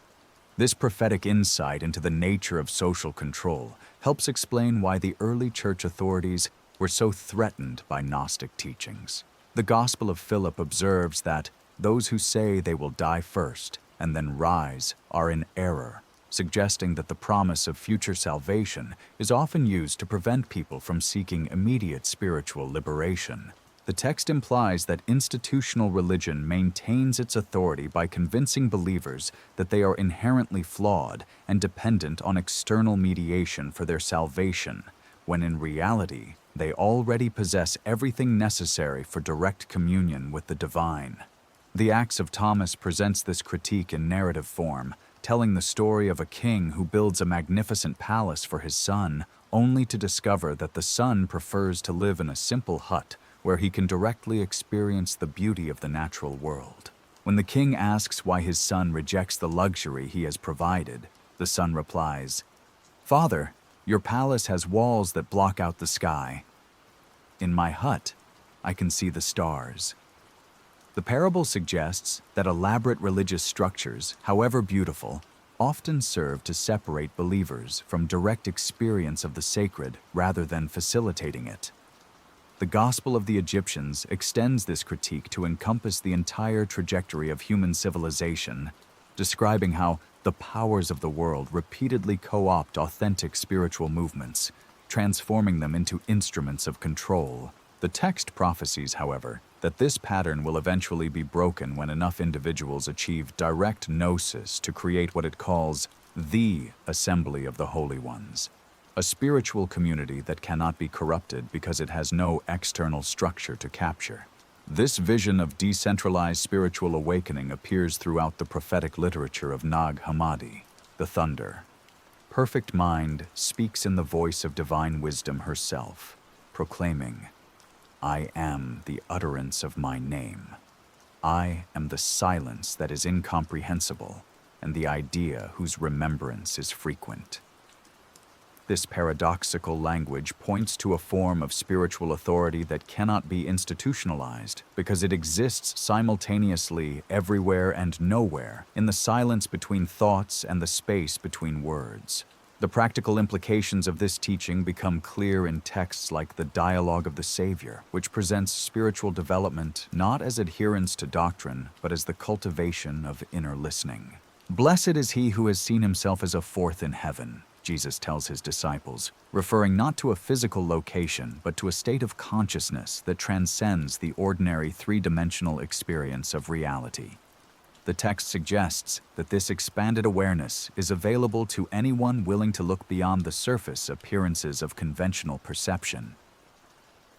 This prophetic insight into the nature of social control helps explain why the early church authorities were so threatened by Gnostic teachings. The Gospel of Philip observes that those who say they will die first and then rise are in error, suggesting that the promise of future salvation is often used to prevent people from seeking immediate spiritual liberation. The text implies that institutional religion maintains its authority by convincing believers that they are inherently flawed and dependent on external mediation for their salvation, when in reality, they already possess everything necessary for direct communion with the divine. The Acts of Thomas presents this critique in narrative form, telling the story of a king who builds a magnificent palace for his son, only to discover that the son prefers to live in a simple hut where he can directly experience the beauty of the natural world. When the king asks why his son rejects the luxury he has provided, the son replies, "Father, your palace has walls that block out the sky. In my hut, I can see the stars." The parable suggests that elaborate religious structures, however beautiful, often serve to separate believers from direct experience of the sacred rather than facilitating it. The Gospel of the Egyptians extends this critique to encompass the entire trajectory of human civilization, describing how the powers of the world repeatedly co-opt authentic spiritual movements, transforming them into instruments of control. The text prophesies, however, that this pattern will eventually be broken when enough individuals achieve direct gnosis to create what it calls the assembly of the holy ones, a spiritual community that cannot be corrupted because it has no external structure to capture. This vision of decentralized spiritual awakening appears throughout the prophetic literature of Nag Hammadi, the thunder. Perfect mind speaks in the voice of divine wisdom herself, proclaiming, "I am the utterance of my name. I am the silence that is incomprehensible, and the idea whose remembrance is frequent." This paradoxical language points to a form of spiritual authority that cannot be institutionalized because it exists simultaneously everywhere and nowhere in the silence between thoughts and the space between words. The practical implications of this teaching become clear in texts like the Dialogue of the Savior, which presents spiritual development not as adherence to doctrine, but as the cultivation of inner listening. "Blessed is he who has seen himself as a fourth in heaven," Jesus tells his disciples, referring not to a physical location, but to a state of consciousness that transcends the ordinary three-dimensional experience of reality. The text suggests that this expanded awareness is available to anyone willing to look beyond the surface appearances of conventional perception.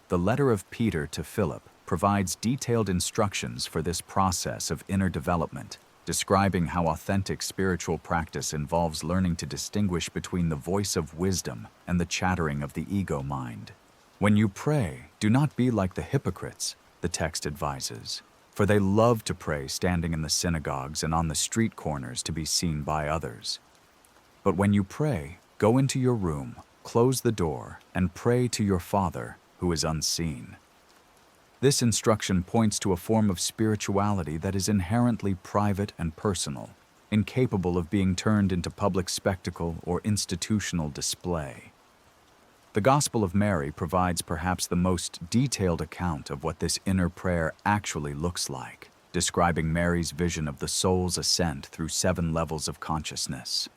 The letter of Peter to Philip provides detailed instructions for this process of inner development, describing how authentic spiritual practice involves learning to distinguish between the voice of wisdom and the chattering of the ego mind. "When you pray, do not be like the hypocrites," the text advises, "for they love to pray standing in the synagogues and on the street corners to be seen by others. But when you pray, go into your room, close the door, and pray to your Father who is unseen." This instruction points to a form of spirituality that is inherently private and personal, incapable of being turned into public spectacle or institutional display. The Gospel of Mary provides perhaps the most detailed account of what this inner prayer actually looks like, describing Mary's vision of the soul's ascent through 7 levels of consciousness.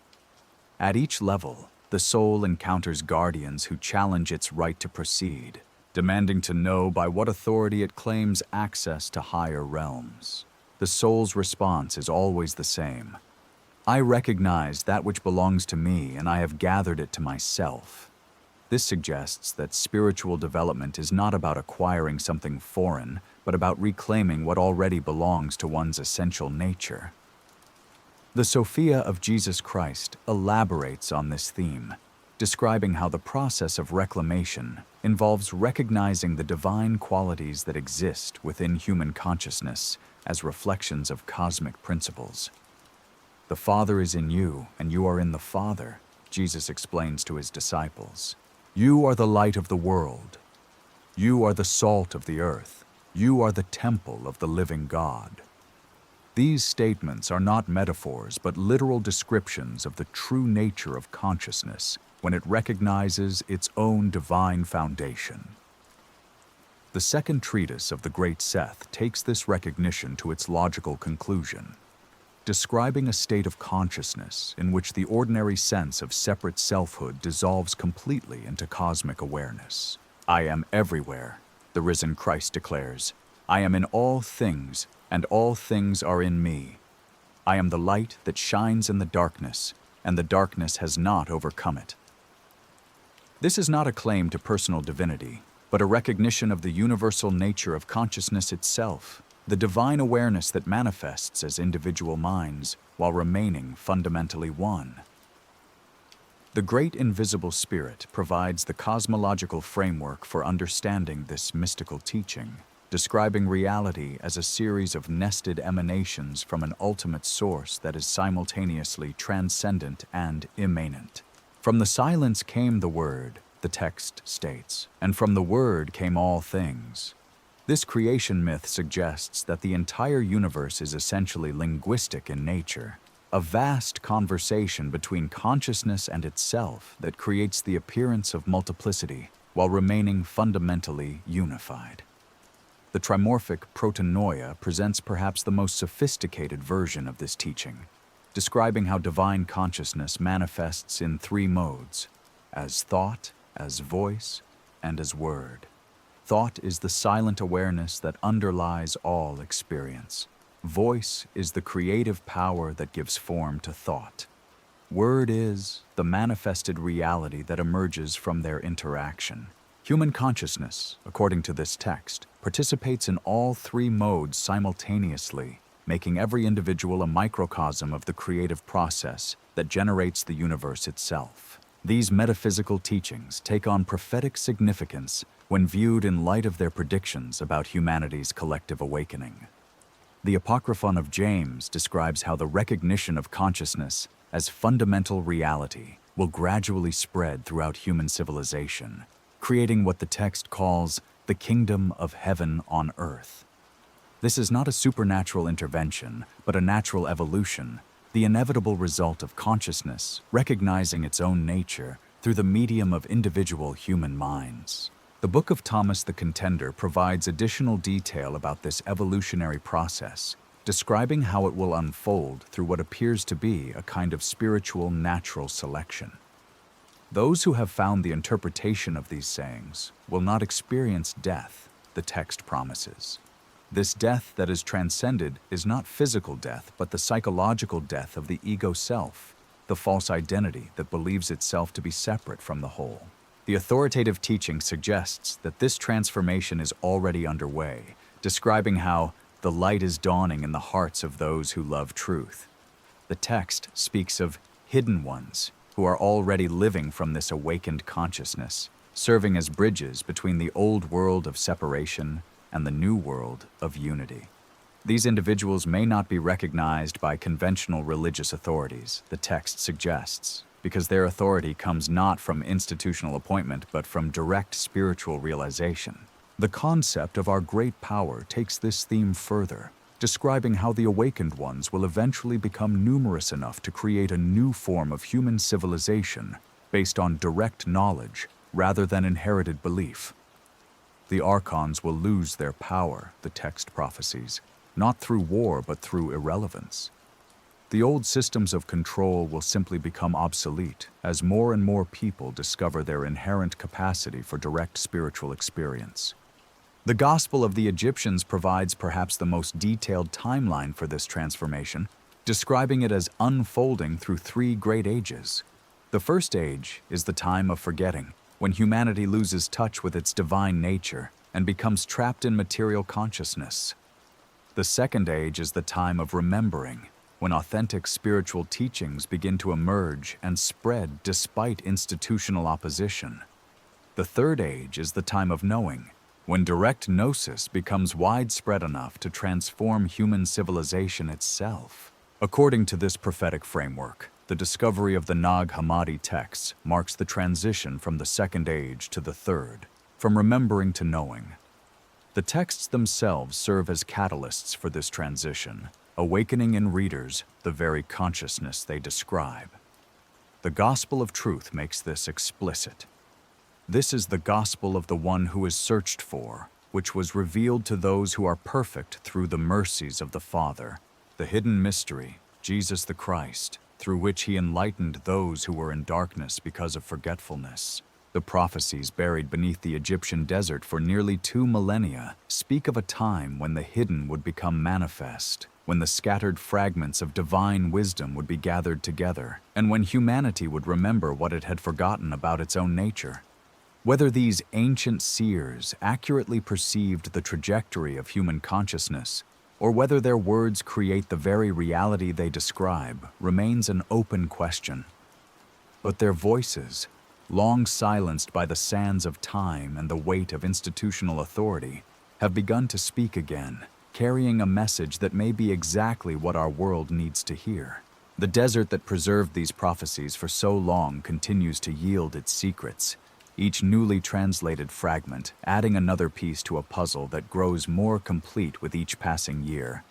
At each level, the soul encounters guardians who challenge its right to proceed, demanding to know by what authority it claims access to higher realms. The soul's response is always the same: I recognize that which belongs to me, and I have gathered it to myself. This suggests that spiritual development is not about acquiring something foreign, but about reclaiming what already belongs to one's essential nature. The Sophia of Jesus Christ elaborates on this theme, describing how the process of reclamation involves recognizing the divine qualities that exist within human consciousness as reflections of cosmic principles. The Father is in you, and you are in the Father, Jesus explains to his disciples. You are the light of the world. You are the salt of the earth. You are the temple of the living God. These statements are not metaphors, but literal descriptions of the true nature of consciousness when it recognizes its own divine foundation. The second treatise of the Great Seth takes this recognition to its logical conclusion, describing a state of consciousness in which the ordinary sense of separate selfhood dissolves completely into cosmic awareness. I am everywhere, the risen Christ declares. I am in all things, and all things are in me. I am the light that shines in the darkness, and the darkness has not overcome it. This is not a claim to personal divinity, but a recognition of the universal nature of consciousness itself, the divine awareness that manifests as individual minds while remaining fundamentally one. The Great Invisible Spirit provides the cosmological framework for understanding this mystical teaching, describing reality as a series of nested emanations from an ultimate source that is simultaneously transcendent and immanent. From the silence came the Word, the text states, and from the Word came all things. This creation myth suggests that the entire universe is essentially linguistic in nature, a vast conversation between consciousness and itself that creates the appearance of multiplicity while remaining fundamentally unified. The trimorphic protonoia presents perhaps the most sophisticated version of this teaching, describing how divine consciousness manifests in three modes: as thought, as voice, and as word. Thought is the silent awareness that underlies all experience. Voice is the creative power that gives form to thought. Word is the manifested reality that emerges from their interaction. Human consciousness, according to this text, participates in all three modes simultaneously, making every individual a microcosm of the creative process that generates the universe itself. These metaphysical teachings take on prophetic significance when viewed in light of their predictions about humanity's collective awakening. The Apocryphon of James describes how the recognition of consciousness as fundamental reality will gradually spread throughout human civilization, creating what the text calls the kingdom of heaven on earth. This is not a supernatural intervention, but a natural evolution, the inevitable result of consciousness recognizing its own nature through the medium of individual human minds. The Book of Thomas the Contender provides additional detail about this evolutionary process, describing how it will unfold through what appears to be a kind of spiritual natural selection. Those who have found the interpretation of these sayings will not experience death, the text promises. This death that is transcended is not physical death, but the psychological death of the ego self, the false identity that believes itself to be separate from the whole. The authoritative teaching suggests that this transformation is already underway, describing how the light is dawning in the hearts of those who love truth. The text speaks of hidden ones who are already living from this awakened consciousness, serving as bridges between the old world of separation and the new world of unity. These individuals may not be recognized by conventional religious authorities, the text suggests, because their authority comes not from institutional appointment but from direct spiritual realization. The concept of our great power takes this theme further, describing how the awakened ones will eventually become numerous enough to create a new form of human civilization based on direct knowledge rather than inherited belief. The archons will lose their power, the text prophesies, not through war but through irrelevance. The old systems of control will simply become obsolete as more and more people discover their inherent capacity for direct spiritual experience. The Gospel of the Egyptians provides perhaps the most detailed timeline for this transformation, describing it as unfolding through three great ages. The first age is the time of forgetting, when humanity loses touch with its divine nature and becomes trapped in material consciousness. The second age is the time of remembering, when authentic spiritual teachings begin to emerge and spread despite institutional opposition. The third age is the time of knowing, when direct gnosis becomes widespread enough to transform human civilization itself. According to this prophetic framework, the discovery of the Nag Hammadi texts marks the transition from the second age to the third, from remembering to knowing. The texts themselves serve as catalysts for this transition, awakening in readers the very consciousness they describe. The gospel of truth makes this explicit. This is the gospel of the one who is searched for, which was revealed to those who are perfect through the mercies of the Father, the hidden mystery, Jesus the Christ, through which he enlightened those who were in darkness because of forgetfulness. The prophecies buried beneath the Egyptian desert for nearly 2 millennia speak of a time when the hidden would become manifest, when the scattered fragments of divine wisdom would be gathered together, and when humanity would remember what it had forgotten about its own nature. Whether these ancient seers accurately perceived the trajectory of human consciousness, or whether their words create the very reality they describe, remains an open question. But their voices, long silenced by the sands of time and the weight of institutional authority, have begun to speak again, carrying a message that may be exactly what our world needs to hear. The desert that preserved these prophecies for so long continues to yield its secrets, each newly translated fragment adding another piece to a puzzle that grows more complete with each passing year.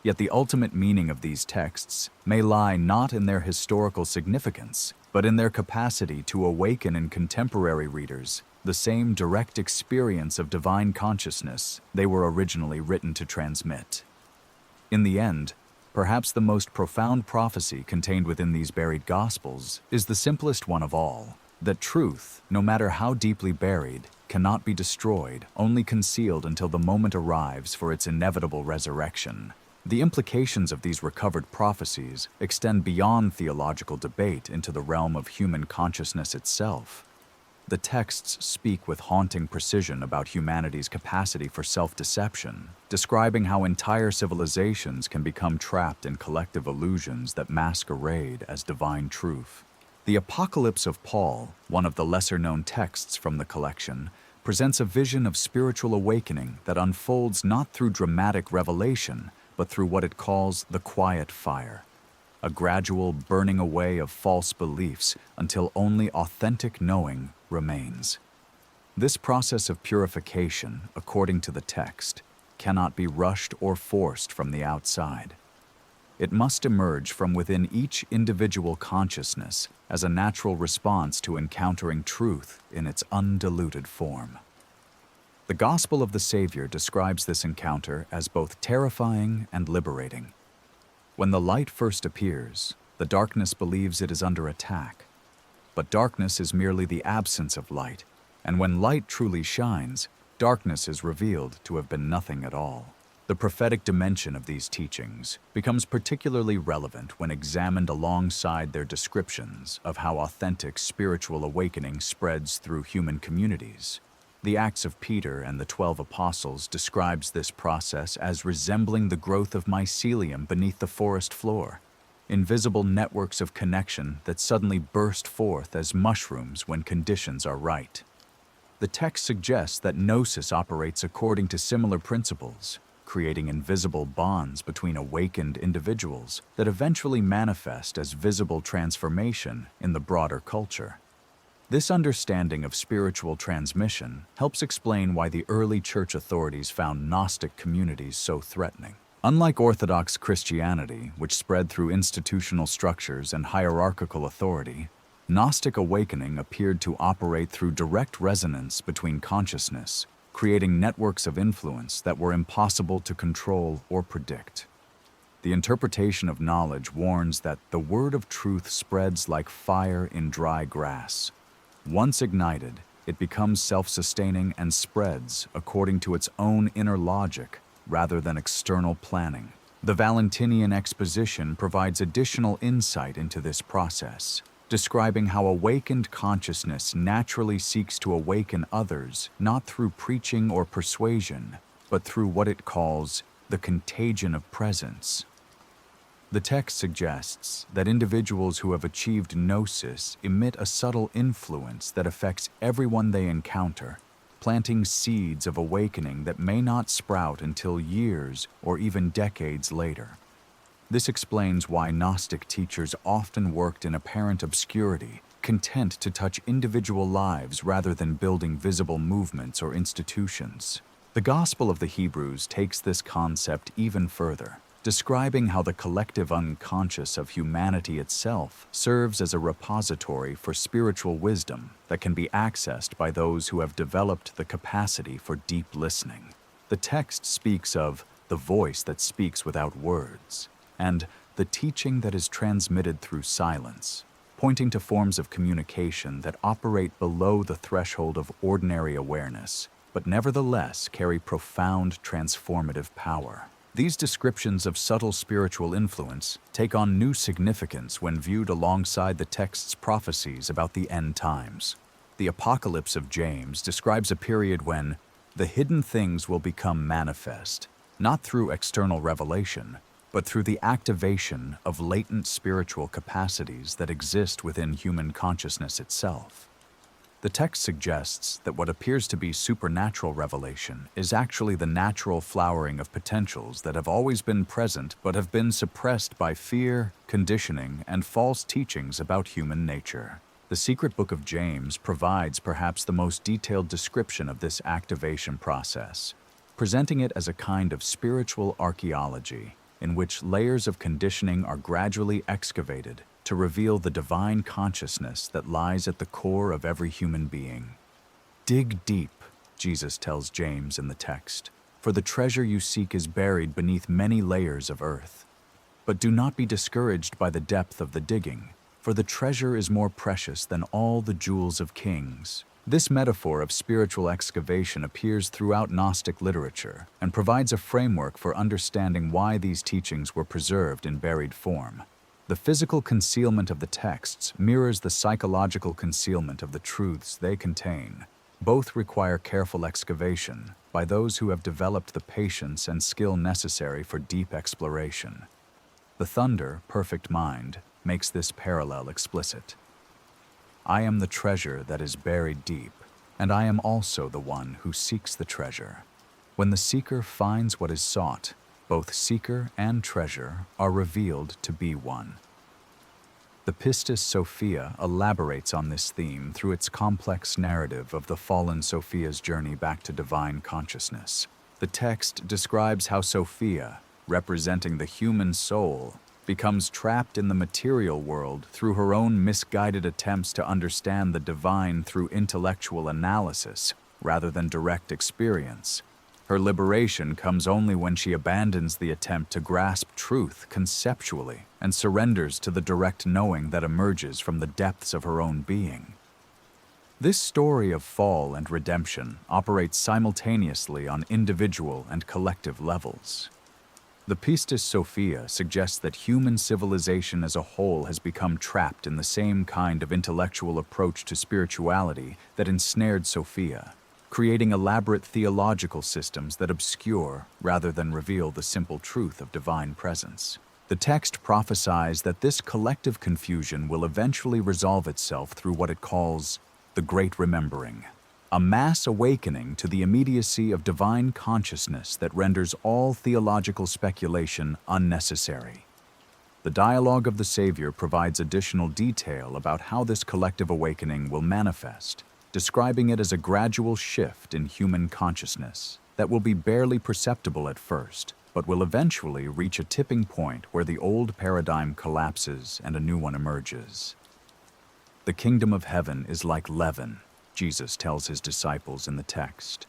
Yet the ultimate meaning of these texts may lie not in their historical significance, but in their capacity to awaken in contemporary readers the same direct experience of divine consciousness they were originally written to transmit. In the end, perhaps the most profound prophecy contained within these buried Gospels is the simplest one of all: that truth, no matter how deeply buried, cannot be destroyed, only concealed until the moment arrives for its inevitable resurrection. The implications of these recovered prophecies extend beyond theological debate into the realm of human consciousness itself. The texts speak with haunting precision about humanity's capacity for self-deception, describing how entire civilizations can become trapped in collective illusions that masquerade as divine truth. The Apocalypse of Paul, one of the lesser-known texts from the collection, presents a vision of spiritual awakening that unfolds not through dramatic revelation, but through what it calls the quiet fire, a gradual burning away of false beliefs until only authentic knowing remains. This process of purification, according to the text, cannot be rushed or forced from the outside. It must emerge from within each individual consciousness as a natural response to encountering truth in its undiluted form. The Gospel of the Savior describes this encounter as both terrifying and liberating. When the light first appears, the darkness believes it is under attack. But darkness is merely the absence of light, and when light truly shines, darkness is revealed to have been nothing at all. The prophetic dimension of these teachings becomes particularly relevant when examined alongside their descriptions of how authentic spiritual awakening spreads through human communities. The Acts of Peter and the 12 Apostles describes this process as resembling the growth of mycelium beneath the forest floor, invisible networks of connection that suddenly burst forth as mushrooms when conditions are right. The text suggests that gnosis operates according to similar principles, creating invisible bonds between awakened individuals that eventually manifest as visible transformation in the broader culture. This understanding of spiritual transmission helps explain why the early church authorities found Gnostic communities so threatening. Unlike Orthodox Christianity, which spread through institutional structures and hierarchical authority, Gnostic awakening appeared to operate through direct resonance between consciousness, creating networks of influence that were impossible to control or predict. The interpretation of knowledge warns that the word of truth spreads like fire in dry grass. Once ignited, it becomes self-sustaining and spreads according to its own inner logic rather than external planning. The Valentinian exposition provides additional insight into this process, describing how awakened consciousness naturally seeks to awaken others not through preaching or persuasion, but through what it calls the contagion of presence. The text suggests that individuals who have achieved gnosis emit a subtle influence that affects everyone they encounter, planting seeds of awakening that may not sprout until years or even decades later. This explains why Gnostic teachers often worked in apparent obscurity, content to touch individual lives rather than building visible movements or institutions. The Gospel of the Hebrews takes this concept even further, describing how the collective unconscious of humanity itself serves as a repository for spiritual wisdom that can be accessed by those who have developed the capacity for deep listening. The text speaks of the voice that speaks without words, and the teaching that is transmitted through silence, pointing to forms of communication that operate below the threshold of ordinary awareness, but nevertheless carry profound transformative power. These descriptions of subtle spiritual influence take on new significance when viewed alongside the text's prophecies about the end times. The Apocalypse of James describes a period when the hidden things will become manifest, not through external revelation, but through the activation of latent spiritual capacities that exist within human consciousness itself. The text suggests that what appears to be supernatural revelation is actually the natural flowering of potentials that have always been present but have been suppressed by fear, conditioning, and false teachings about human nature. The secret book of James provides perhaps the most detailed description of this activation process, presenting it as a kind of spiritual archaeology in which layers of conditioning are gradually excavated to reveal the divine consciousness that lies at the core of every human being. Dig deep, Jesus tells James in the text, for the treasure you seek is buried beneath many layers of earth. But do not be discouraged by the depth of the digging, for the treasure is more precious than all the jewels of kings. This metaphor of spiritual excavation appears throughout Gnostic literature and provides a framework for understanding why these teachings were preserved in buried form. The physical concealment of the texts mirrors the psychological concealment of the truths they contain. Both require careful excavation by those who have developed the patience and skill necessary for deep exploration. The Thunder, Perfect Mind, makes this parallel explicit. I am the treasure that is buried deep, and I am also the one who seeks the treasure. When the seeker finds what is sought, both seeker and treasure are revealed to be one. The Pistis Sophia elaborates on this theme through its complex narrative of the fallen Sophia's journey back to divine consciousness. The text describes how Sophia, representing the human soul, becomes trapped in the material world through her own misguided attempts to understand the divine through intellectual analysis rather than direct experience. Her liberation comes only when she abandons the attempt to grasp truth conceptually and surrenders to the direct knowing that emerges from the depths of her own being. This story of fall and redemption operates simultaneously on individual and collective levels. The Pistis Sophia suggests that human civilization as a whole has become trapped in the same kind of intellectual approach to spirituality that ensnared Sophia, creating elaborate theological systems that obscure rather than reveal the simple truth of divine presence. The text prophesies that this collective confusion will eventually resolve itself through what it calls the Great Remembering, a mass awakening to the immediacy of divine consciousness that renders all theological speculation unnecessary. The dialogue of the Savior provides additional detail about how this collective awakening will manifest, describing it as a gradual shift in human consciousness that will be barely perceptible at first, but will eventually reach a tipping point where the old paradigm collapses and a new one emerges. The kingdom of heaven is like leaven, Jesus tells his disciples in the text.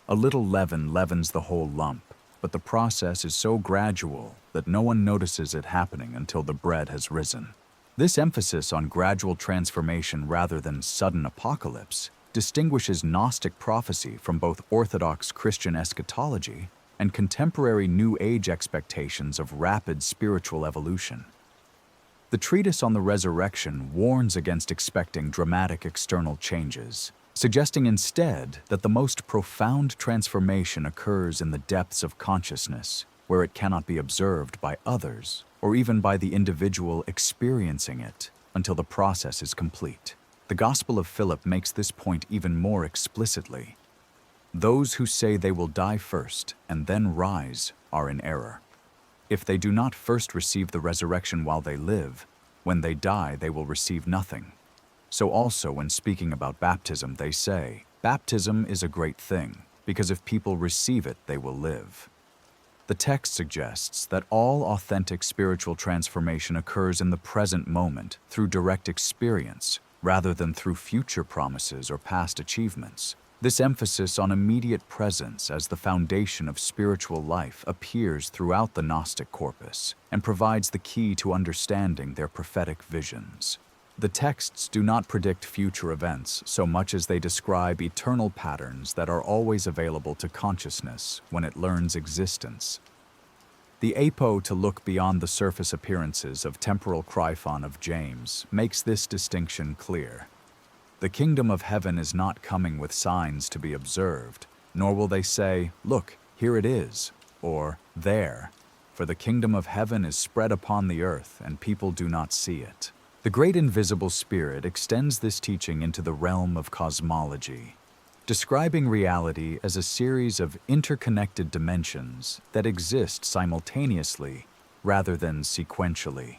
A little leaven leavens the whole lump, but the process is so gradual that no one notices it happening until the bread has risen. This emphasis on gradual transformation rather than sudden apocalypse distinguishes Gnostic prophecy from both Orthodox Christian eschatology and contemporary New Age expectations of rapid spiritual evolution. The treatise on the resurrection warns against expecting dramatic external changes, suggesting instead that the most profound transformation occurs in the depths of consciousness, where it cannot be observed by others or even by the individual experiencing it until the process is complete. The Gospel of Philip makes this point even more explicitly. Those who say they will die first and then rise are in error. If they do not first receive the resurrection while they live, when they die they will receive nothing. So also when speaking about baptism they say, baptism is a great thing, because if people receive it they will live. The text suggests that all authentic spiritual transformation occurs in the present moment through direct experience, rather than through future promises or past achievements. This emphasis on immediate presence as the foundation of spiritual life appears throughout the Gnostic corpus and provides the key to understanding their prophetic visions. The texts do not predict future events so much as they describe eternal patterns that are always available to consciousness when it learns existence. The apo to look beyond the surface appearances of temporal Apocryphon of James makes this distinction clear. The kingdom of heaven is not coming with signs to be observed, nor will they say, "Look, here it is," or "There," for the kingdom of heaven is spread upon the earth and people do not see it. The great invisible spirit extends this teaching into the realm of cosmology, describing reality as a series of interconnected dimensions that exist simultaneously rather than sequentially.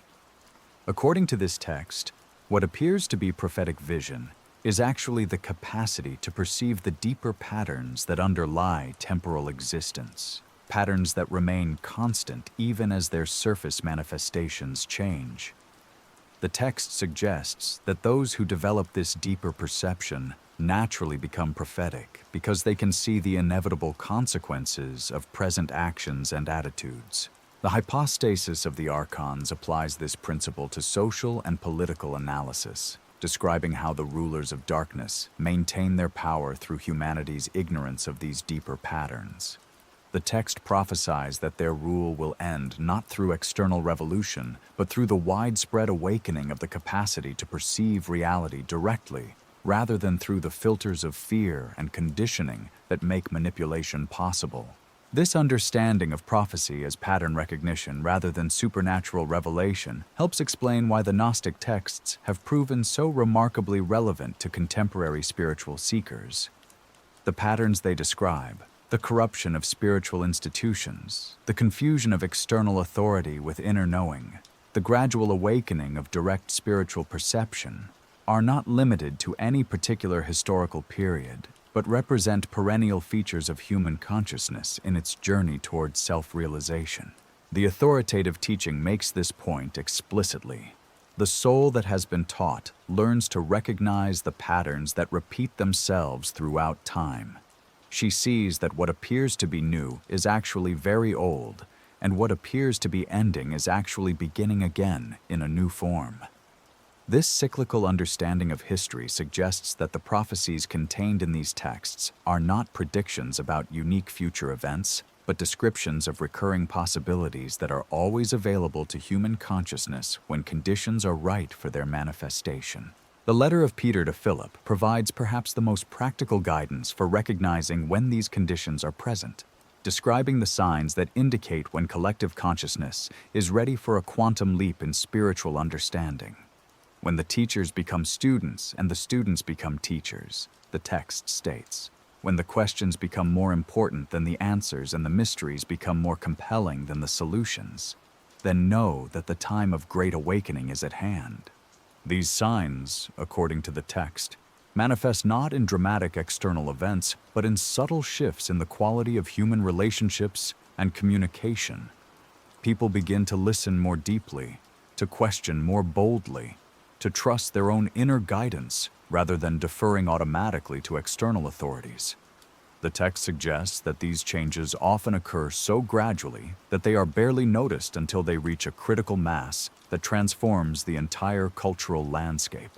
According to this text, what appears to be prophetic vision is actually the capacity to perceive the deeper patterns that underlie temporal existence, patterns that remain constant even as their surface manifestations change. The text suggests that those who develop this deeper perception naturally become prophetic because they can see the inevitable consequences of present actions and attitudes. The hypostasis of the archons applies this principle to social and political analysis, describing how the rulers of darkness maintain their power through humanity's ignorance of these deeper patterns. The text prophesies that their rule will end not through external revolution, but through the widespread awakening of the capacity to perceive reality directly, rather than through the filters of fear and conditioning that make manipulation possible. This understanding of prophecy as pattern recognition rather than supernatural revelation helps explain why the Gnostic texts have proven so remarkably relevant to contemporary spiritual seekers. The patterns they describe, the corruption of spiritual institutions, the confusion of external authority with inner knowing, the gradual awakening of direct spiritual perception, are not limited to any particular historical period, but represent perennial features of human consciousness in its journey towards self-realization. The authoritative teaching makes this point explicitly. The soul that has been taught learns to recognize the patterns that repeat themselves throughout time. She sees that what appears to be new is actually very old, and what appears to be ending is actually beginning again in a new form. This cyclical understanding of history suggests that the prophecies contained in these texts are not predictions about unique future events, but descriptions of recurring possibilities that are always available to human consciousness when conditions are right for their manifestation. The letter of Peter to Philip provides perhaps the most practical guidance for recognizing when these conditions are present, describing the signs that indicate when collective consciousness is ready for a quantum leap in spiritual understanding. When the teachers become students and the students become teachers, the text states, when the questions become more important than the answers and the mysteries become more compelling than the solutions, then know that the time of great awakening is at hand. These signs, according to the text, manifest not in dramatic external events, but in subtle shifts in the quality of human relationships and communication. People begin to listen more deeply, to question more boldly, to trust their own inner guidance rather than deferring automatically to external authorities. The text suggests that these changes often occur so gradually that they are barely noticed until they reach a critical mass that transforms the entire cultural landscape.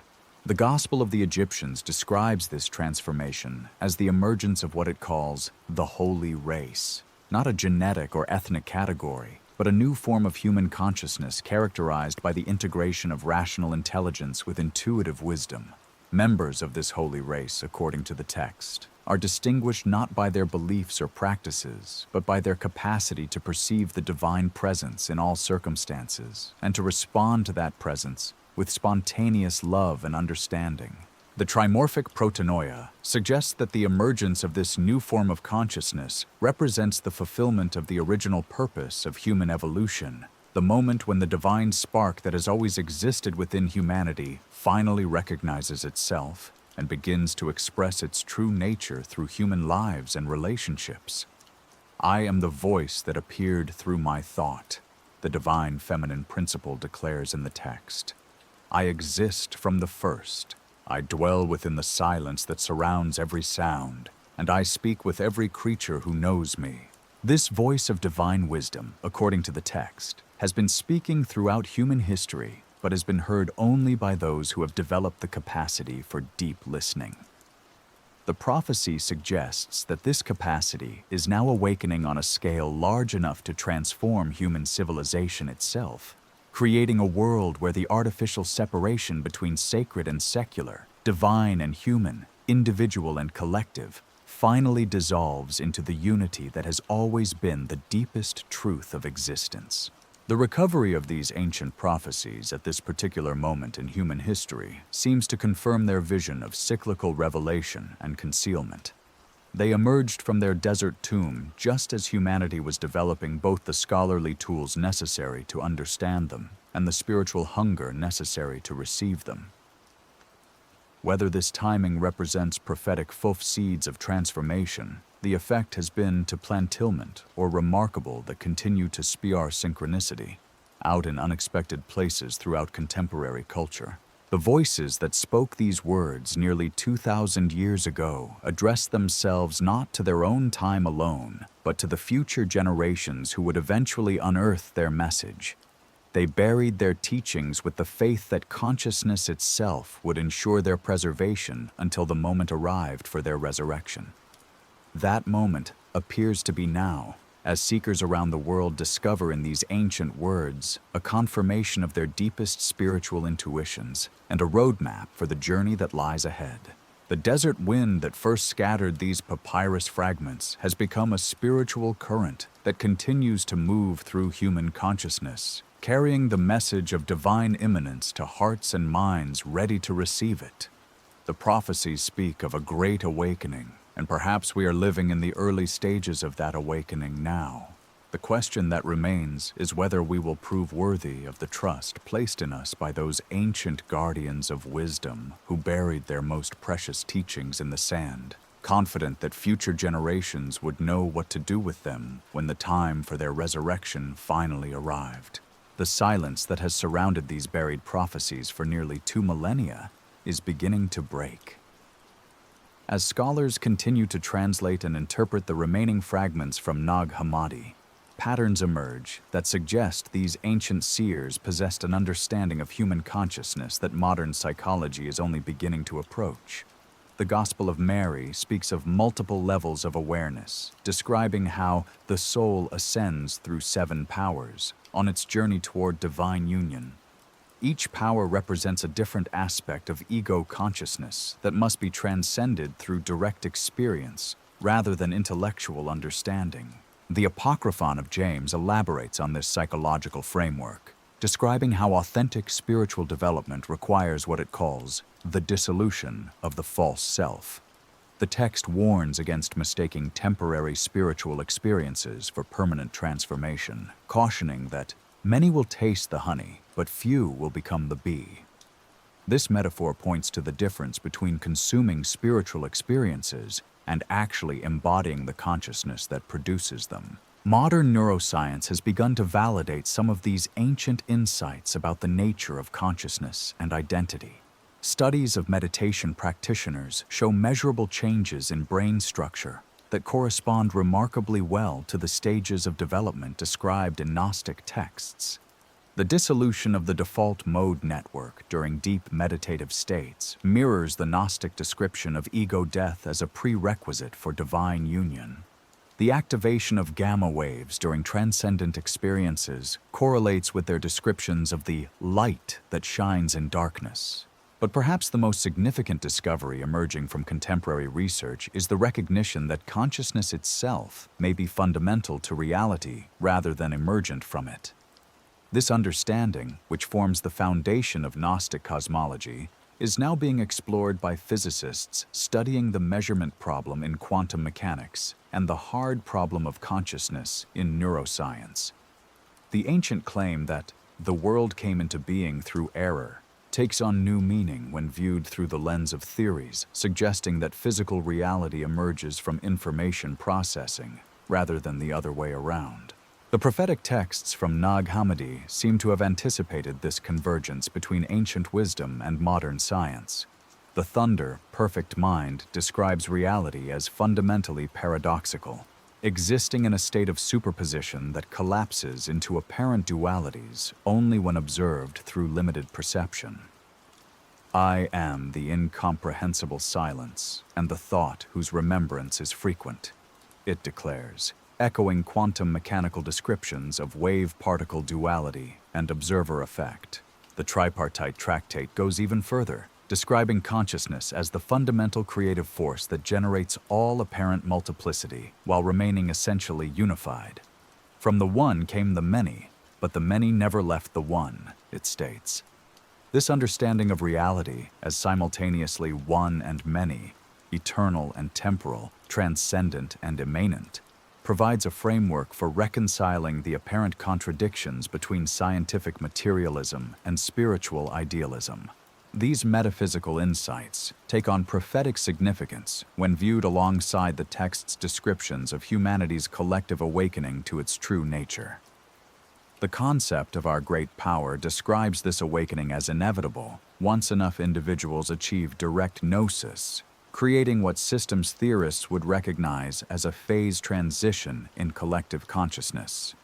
The Gospel of the Egyptians describes this transformation as the emergence of what it calls the holy race. not a genetic or ethnic category, but a new form of human consciousness characterized by the integration of rational intelligence with intuitive wisdom. Members of this holy race, according to the text, are distinguished not by their beliefs or practices, but by their capacity to perceive the divine presence in all circumstances and to respond to that presence with spontaneous love and understanding. The trimorphic protonoia suggests that the emergence of this new form of consciousness represents the fulfillment of the original purpose of human evolution, the moment when the divine spark that has always existed within humanity finally recognizes itself and begins to express its true nature through human lives and relationships. I am the voice that appeared through my thought, the divine feminine principle declares in the text. I exist from the first. I dwell within the silence that surrounds every sound, and I speak with every creature who knows me. This voice of divine wisdom, according to the text, has been speaking throughout human history, but has been heard only by those who have developed the capacity for deep listening. The prophecy suggests that this capacity is now awakening on a scale large enough to transform human civilization itself, creating a world where the artificial separation between sacred and secular, divine and human, individual and collective, finally dissolves into the unity that has always been the deepest truth of existence. The recovery of these ancient prophecies at this particular moment in human history seems to confirm their vision of cyclical revelation and concealment. They emerged from their desert tomb just as humanity was developing both the scholarly tools necessary to understand them and the spiritual hunger necessary to receive them. Whether this timing represents prophetic seeds of transformation, the effect has been to plantilment or remarkable that continue to spear synchronicity out in unexpected places throughout contemporary culture. The voices that spoke these words nearly 2,000 years ago addressed themselves not to their own time alone, but to the future generations who would eventually unearth their message. They buried their teachings with the faith that consciousness itself would ensure their preservation until the moment arrived for their resurrection. That moment appears to be now, as seekers around the world discover in these ancient words a confirmation of their deepest spiritual intuitions and a roadmap for the journey that lies ahead. The desert wind that first scattered these papyrus fragments has become a spiritual current that continues to move through human consciousness, carrying the message of divine immanence to hearts and minds ready to receive it. The prophecies speak of a great awakening, and perhaps we are living in the early stages of that awakening now. The question that remains is whether we will prove worthy of the trust placed in us by those ancient guardians of wisdom who buried their most precious teachings in the sand, confident that future generations would know what to do with them when the time for their resurrection finally arrived. The silence that has surrounded these buried prophecies for nearly 2 millennia is beginning to break. As scholars continue to translate and interpret the remaining fragments from Nag Hammadi, patterns emerge that suggest these ancient seers possessed an understanding of human consciousness that modern psychology is only beginning to approach. The Gospel of Mary speaks of multiple levels of awareness, describing how the soul ascends through 7 powers on its journey toward divine union. Each power represents a different aspect of ego consciousness that must be transcended through direct experience rather than intellectual understanding. The Apocryphon of James elaborates on this psychological framework, describing how authentic spiritual development requires what it calls the dissolution of the false self. The text warns against mistaking temporary spiritual experiences for permanent transformation, cautioning that many will taste the honey, but few will become the bee. This metaphor points to the difference between consuming spiritual experiences and actually embodying the consciousness that produces them. Modern neuroscience has begun to validate some of these ancient insights about the nature of consciousness and identity. Studies of meditation practitioners show measurable changes in brain structure that correspond remarkably well to the stages of development described in Gnostic texts. The dissolution of the default mode network during deep meditative states mirrors the Gnostic description of ego death as a prerequisite for divine union. The activation of gamma waves during transcendent experiences correlates with their descriptions of the light that shines in darkness. But perhaps the most significant discovery emerging from contemporary research is the recognition that consciousness itself may be fundamental to reality rather than emergent from it. This understanding, which forms the foundation of Gnostic cosmology, is now being explored by physicists studying the measurement problem in quantum mechanics and the hard problem of consciousness in neuroscience. The ancient claim that the world came into being through error takes on new meaning when viewed through the lens of theories, suggesting that physical reality emerges from information processing rather than the other way around. The prophetic texts from Nag Hammadi seem to have anticipated this convergence between ancient wisdom and modern science. The thunder, perfect mind describes reality as fundamentally paradoxical, existing in a state of superposition that collapses into apparent dualities only when observed through limited perception. I am the incomprehensible silence and the thought whose remembrance is frequent, it declares, echoing quantum mechanical descriptions of wave-particle duality and observer effect. The tripartite tractate goes even further, describing consciousness as the fundamental creative force that generates all apparent multiplicity while remaining essentially unified. From the one came the many, but the many never left the one, it states. This understanding of reality as simultaneously one and many, eternal and temporal, transcendent and immanent, provides a framework for reconciling the apparent contradictions between scientific materialism and spiritual idealism. These metaphysical insights take on prophetic significance when viewed alongside the text's descriptions of humanity's collective awakening to its true nature. The concept of our great power describes this awakening as inevitable once enough individuals achieve direct gnosis, creating what systems theorists would recognize as a phase transition in collective consciousness.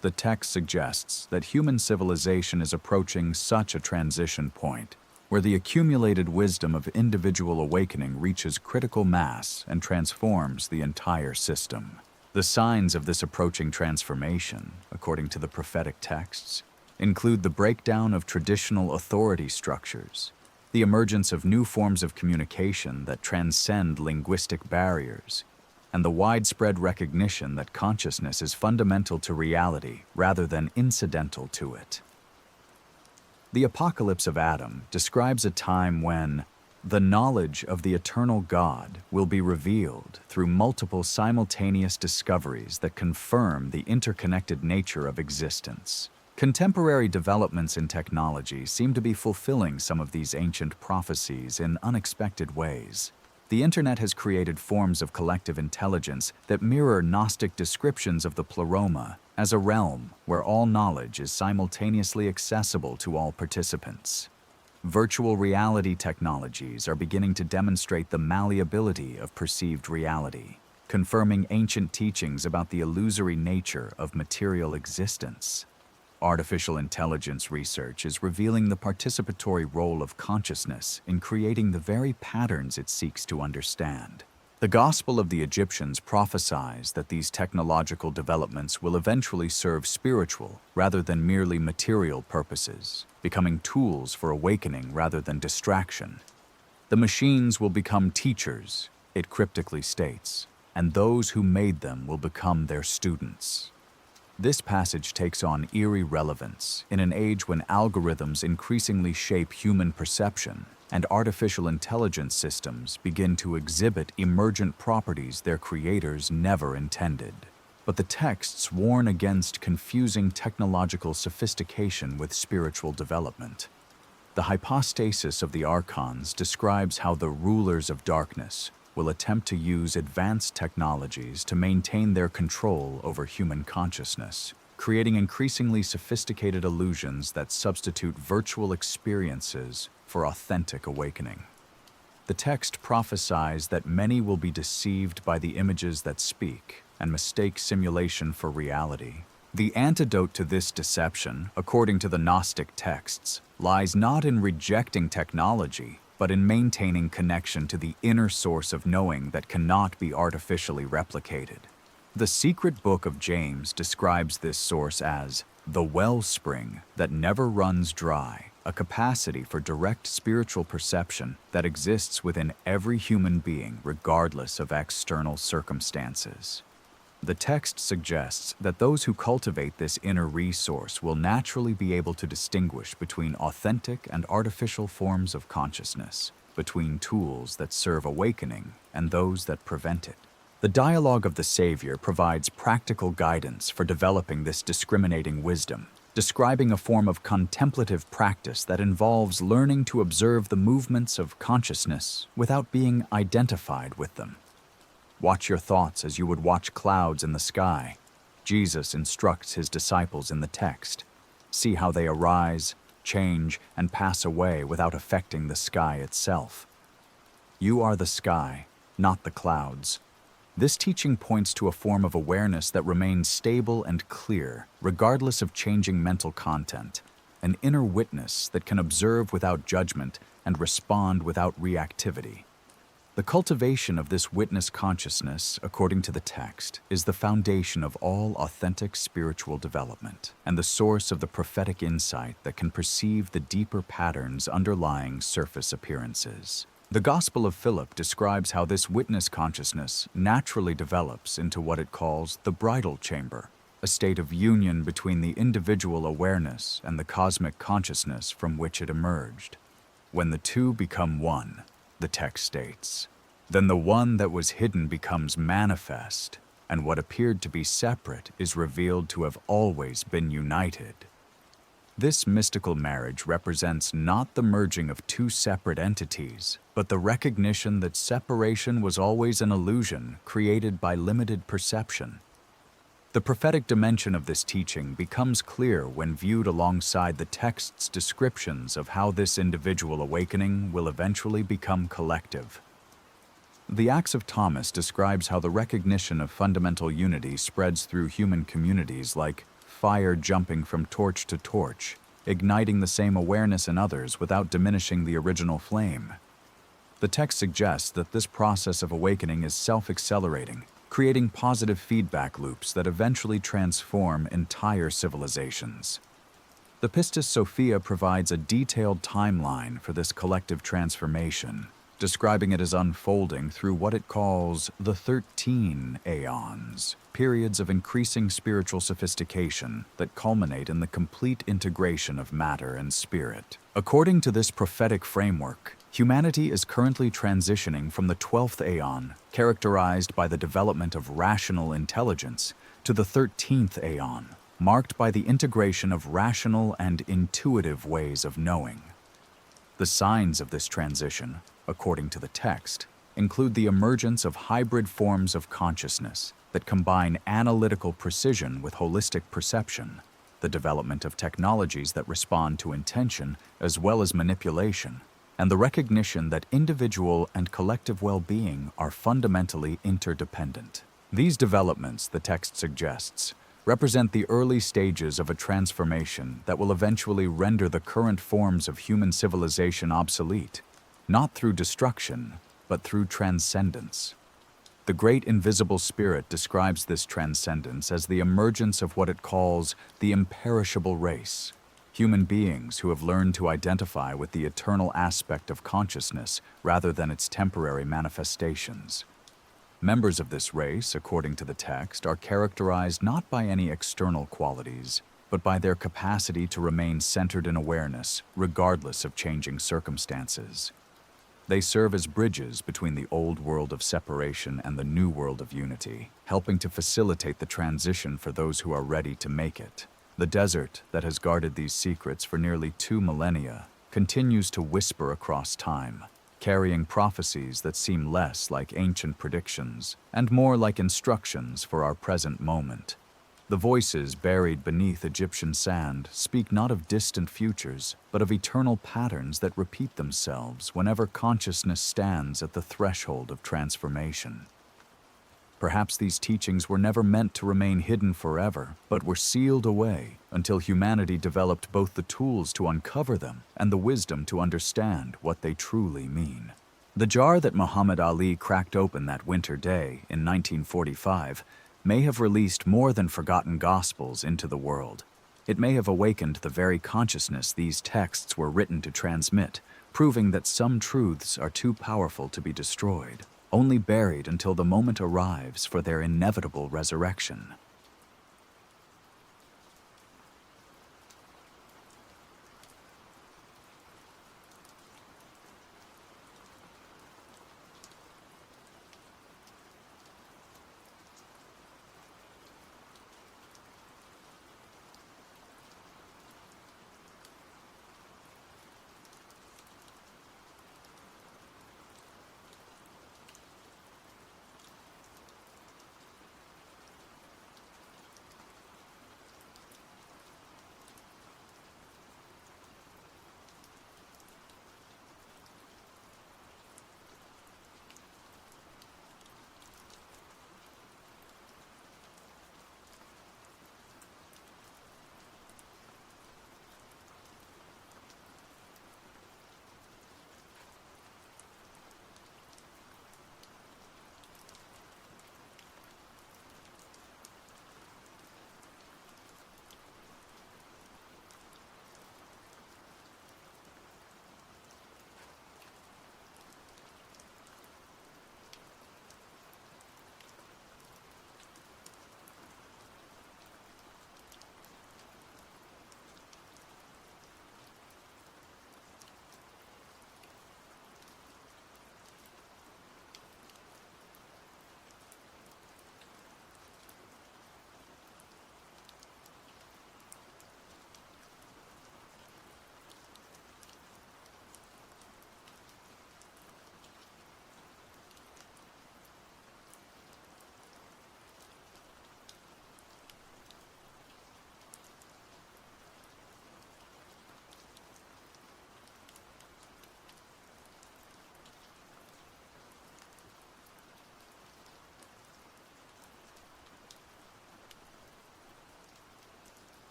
The text suggests that human civilization is approaching such a transition point, where the accumulated wisdom of individual awakening reaches critical mass and transforms the entire system. The signs of this approaching transformation, according to the prophetic texts, include the breakdown of traditional authority structures, the emergence of new forms of communication that transcend linguistic barriers, and the widespread recognition that consciousness is fundamental to reality rather than incidental to it. The Apocalypse of Adam describes a time when the knowledge of the eternal God will be revealed through multiple simultaneous discoveries that confirm the interconnected nature of existence. Contemporary developments in technology seem to be fulfilling some of these ancient prophecies in unexpected ways. The Internet has created forms of collective intelligence that mirror Gnostic descriptions of the pleroma as a realm where all knowledge is simultaneously accessible to all participants. Virtual reality technologies are beginning to demonstrate the malleability of perceived reality, confirming ancient teachings about the illusory nature of material existence. Artificial intelligence research is revealing the participatory role of consciousness in creating the very patterns it seeks to understand. The Gospel of the Egyptians prophesies that these technological developments will eventually serve spiritual rather than merely material purposes, becoming tools for awakening rather than distraction. The machines will become teachers, it cryptically states, and those who made them will become their students. This passage takes on eerie relevance in an age when algorithms increasingly shape human perception and artificial intelligence systems begin to exhibit emergent properties their creators never intended. But the texts warn against confusing technological sophistication with spiritual development. The hypostasis of the archons describes how the rulers of darkness will attempt to use advanced technologies to maintain their control over human consciousness, creating increasingly sophisticated illusions that substitute virtual experiences for authentic awakening. The text prophesies that many will be deceived by the images that speak and mistake simulation for reality. The antidote to this deception, according to the Gnostic texts, lies not in rejecting technology, but in maintaining connection to the inner source of knowing that cannot be artificially replicated. The secret book of James describes this source as the wellspring that never runs dry, a capacity for direct spiritual perception that exists within every human being regardless of external circumstances. The text suggests that those who cultivate this inner resource will naturally be able to distinguish between authentic and artificial forms of consciousness, between tools that serve awakening and those that prevent it. The dialogue of the Savior provides practical guidance for developing this discriminating wisdom, describing a form of contemplative practice that involves learning to observe the movements of consciousness without being identified with them. Watch your thoughts as you would watch clouds in the sky. Jesus instructs his disciples in the text. See how they arise, change, and pass away without affecting the sky itself. You are the sky, not the clouds. This teaching points to a form of awareness that remains stable and clear, regardless of changing mental content, an inner witness that can observe without judgment and respond without reactivity. The cultivation of this witness consciousness, according to the text, is the foundation of all authentic spiritual development and the source of the prophetic insight that can perceive the deeper patterns underlying surface appearances. The Gospel of Philip describes how this witness consciousness naturally develops into what it calls the bridal chamber, a state of union between the individual awareness and the cosmic consciousness from which it emerged. When the two become one, the text states, then the one that was hidden becomes manifest, and what appeared to be separate is revealed to have always been united. This mystical marriage represents not the merging of two separate entities, but the recognition that separation was always an illusion created by limited perception. The prophetic dimension of this teaching becomes clear when viewed alongside the text's descriptions of how this individual awakening will eventually become collective. The Acts of Thomas describes how the recognition of fundamental unity spreads through human communities like fire jumping from torch to torch, igniting the same awareness in others without diminishing the original flame. The text suggests that this process of awakening is self-accelerating, creating positive feedback loops that eventually transform entire civilizations. The Pistis Sophia provides a detailed timeline for this collective transformation, describing it as unfolding through what it calls the 13 aeons, periods of increasing spiritual sophistication that culminate in the complete integration of matter and spirit. According to this prophetic framework, humanity is currently transitioning from the 12th aeon, characterized by the development of rational intelligence, to the 13th aeon, marked by the integration of rational and intuitive ways of knowing. The signs of this transition, according to the text, include the emergence of hybrid forms of consciousness that combine analytical precision with holistic perception, the development of technologies that respond to intention as well as manipulation, and the recognition that individual and collective well-being are fundamentally interdependent. These developments, the text suggests, represent the early stages of a transformation that will eventually render the current forms of human civilization obsolete, not through destruction, but through transcendence. The great invisible spirit describes this transcendence as the emergence of what it calls the imperishable race, human beings who have learned to identify with the eternal aspect of consciousness rather than its temporary manifestations. Members of this race, according to the text, are characterized not by any external qualities, but by their capacity to remain centered in awareness, regardless of changing circumstances. They serve as bridges between the old world of separation and the new world of unity, helping to facilitate the transition for those who are ready to make it. The desert that has guarded these secrets for nearly 2 millennia continues to whisper across time, carrying prophecies that seem less like ancient predictions and more like instructions for our present moment. The voices buried beneath Egyptian sand speak not of distant futures, but of eternal patterns that repeat themselves whenever consciousness stands at the threshold of transformation. Perhaps these teachings were never meant to remain hidden forever, but were sealed away until humanity developed both the tools to uncover them and the wisdom to understand what they truly mean. The jar that Muhammad Ali cracked open that winter day in 1945 may have released more than forgotten gospels into the world. It may have awakened the very consciousness these texts were written to transmit, proving that some truths are too powerful to be destroyed, only buried until the moment arrives for their inevitable resurrection.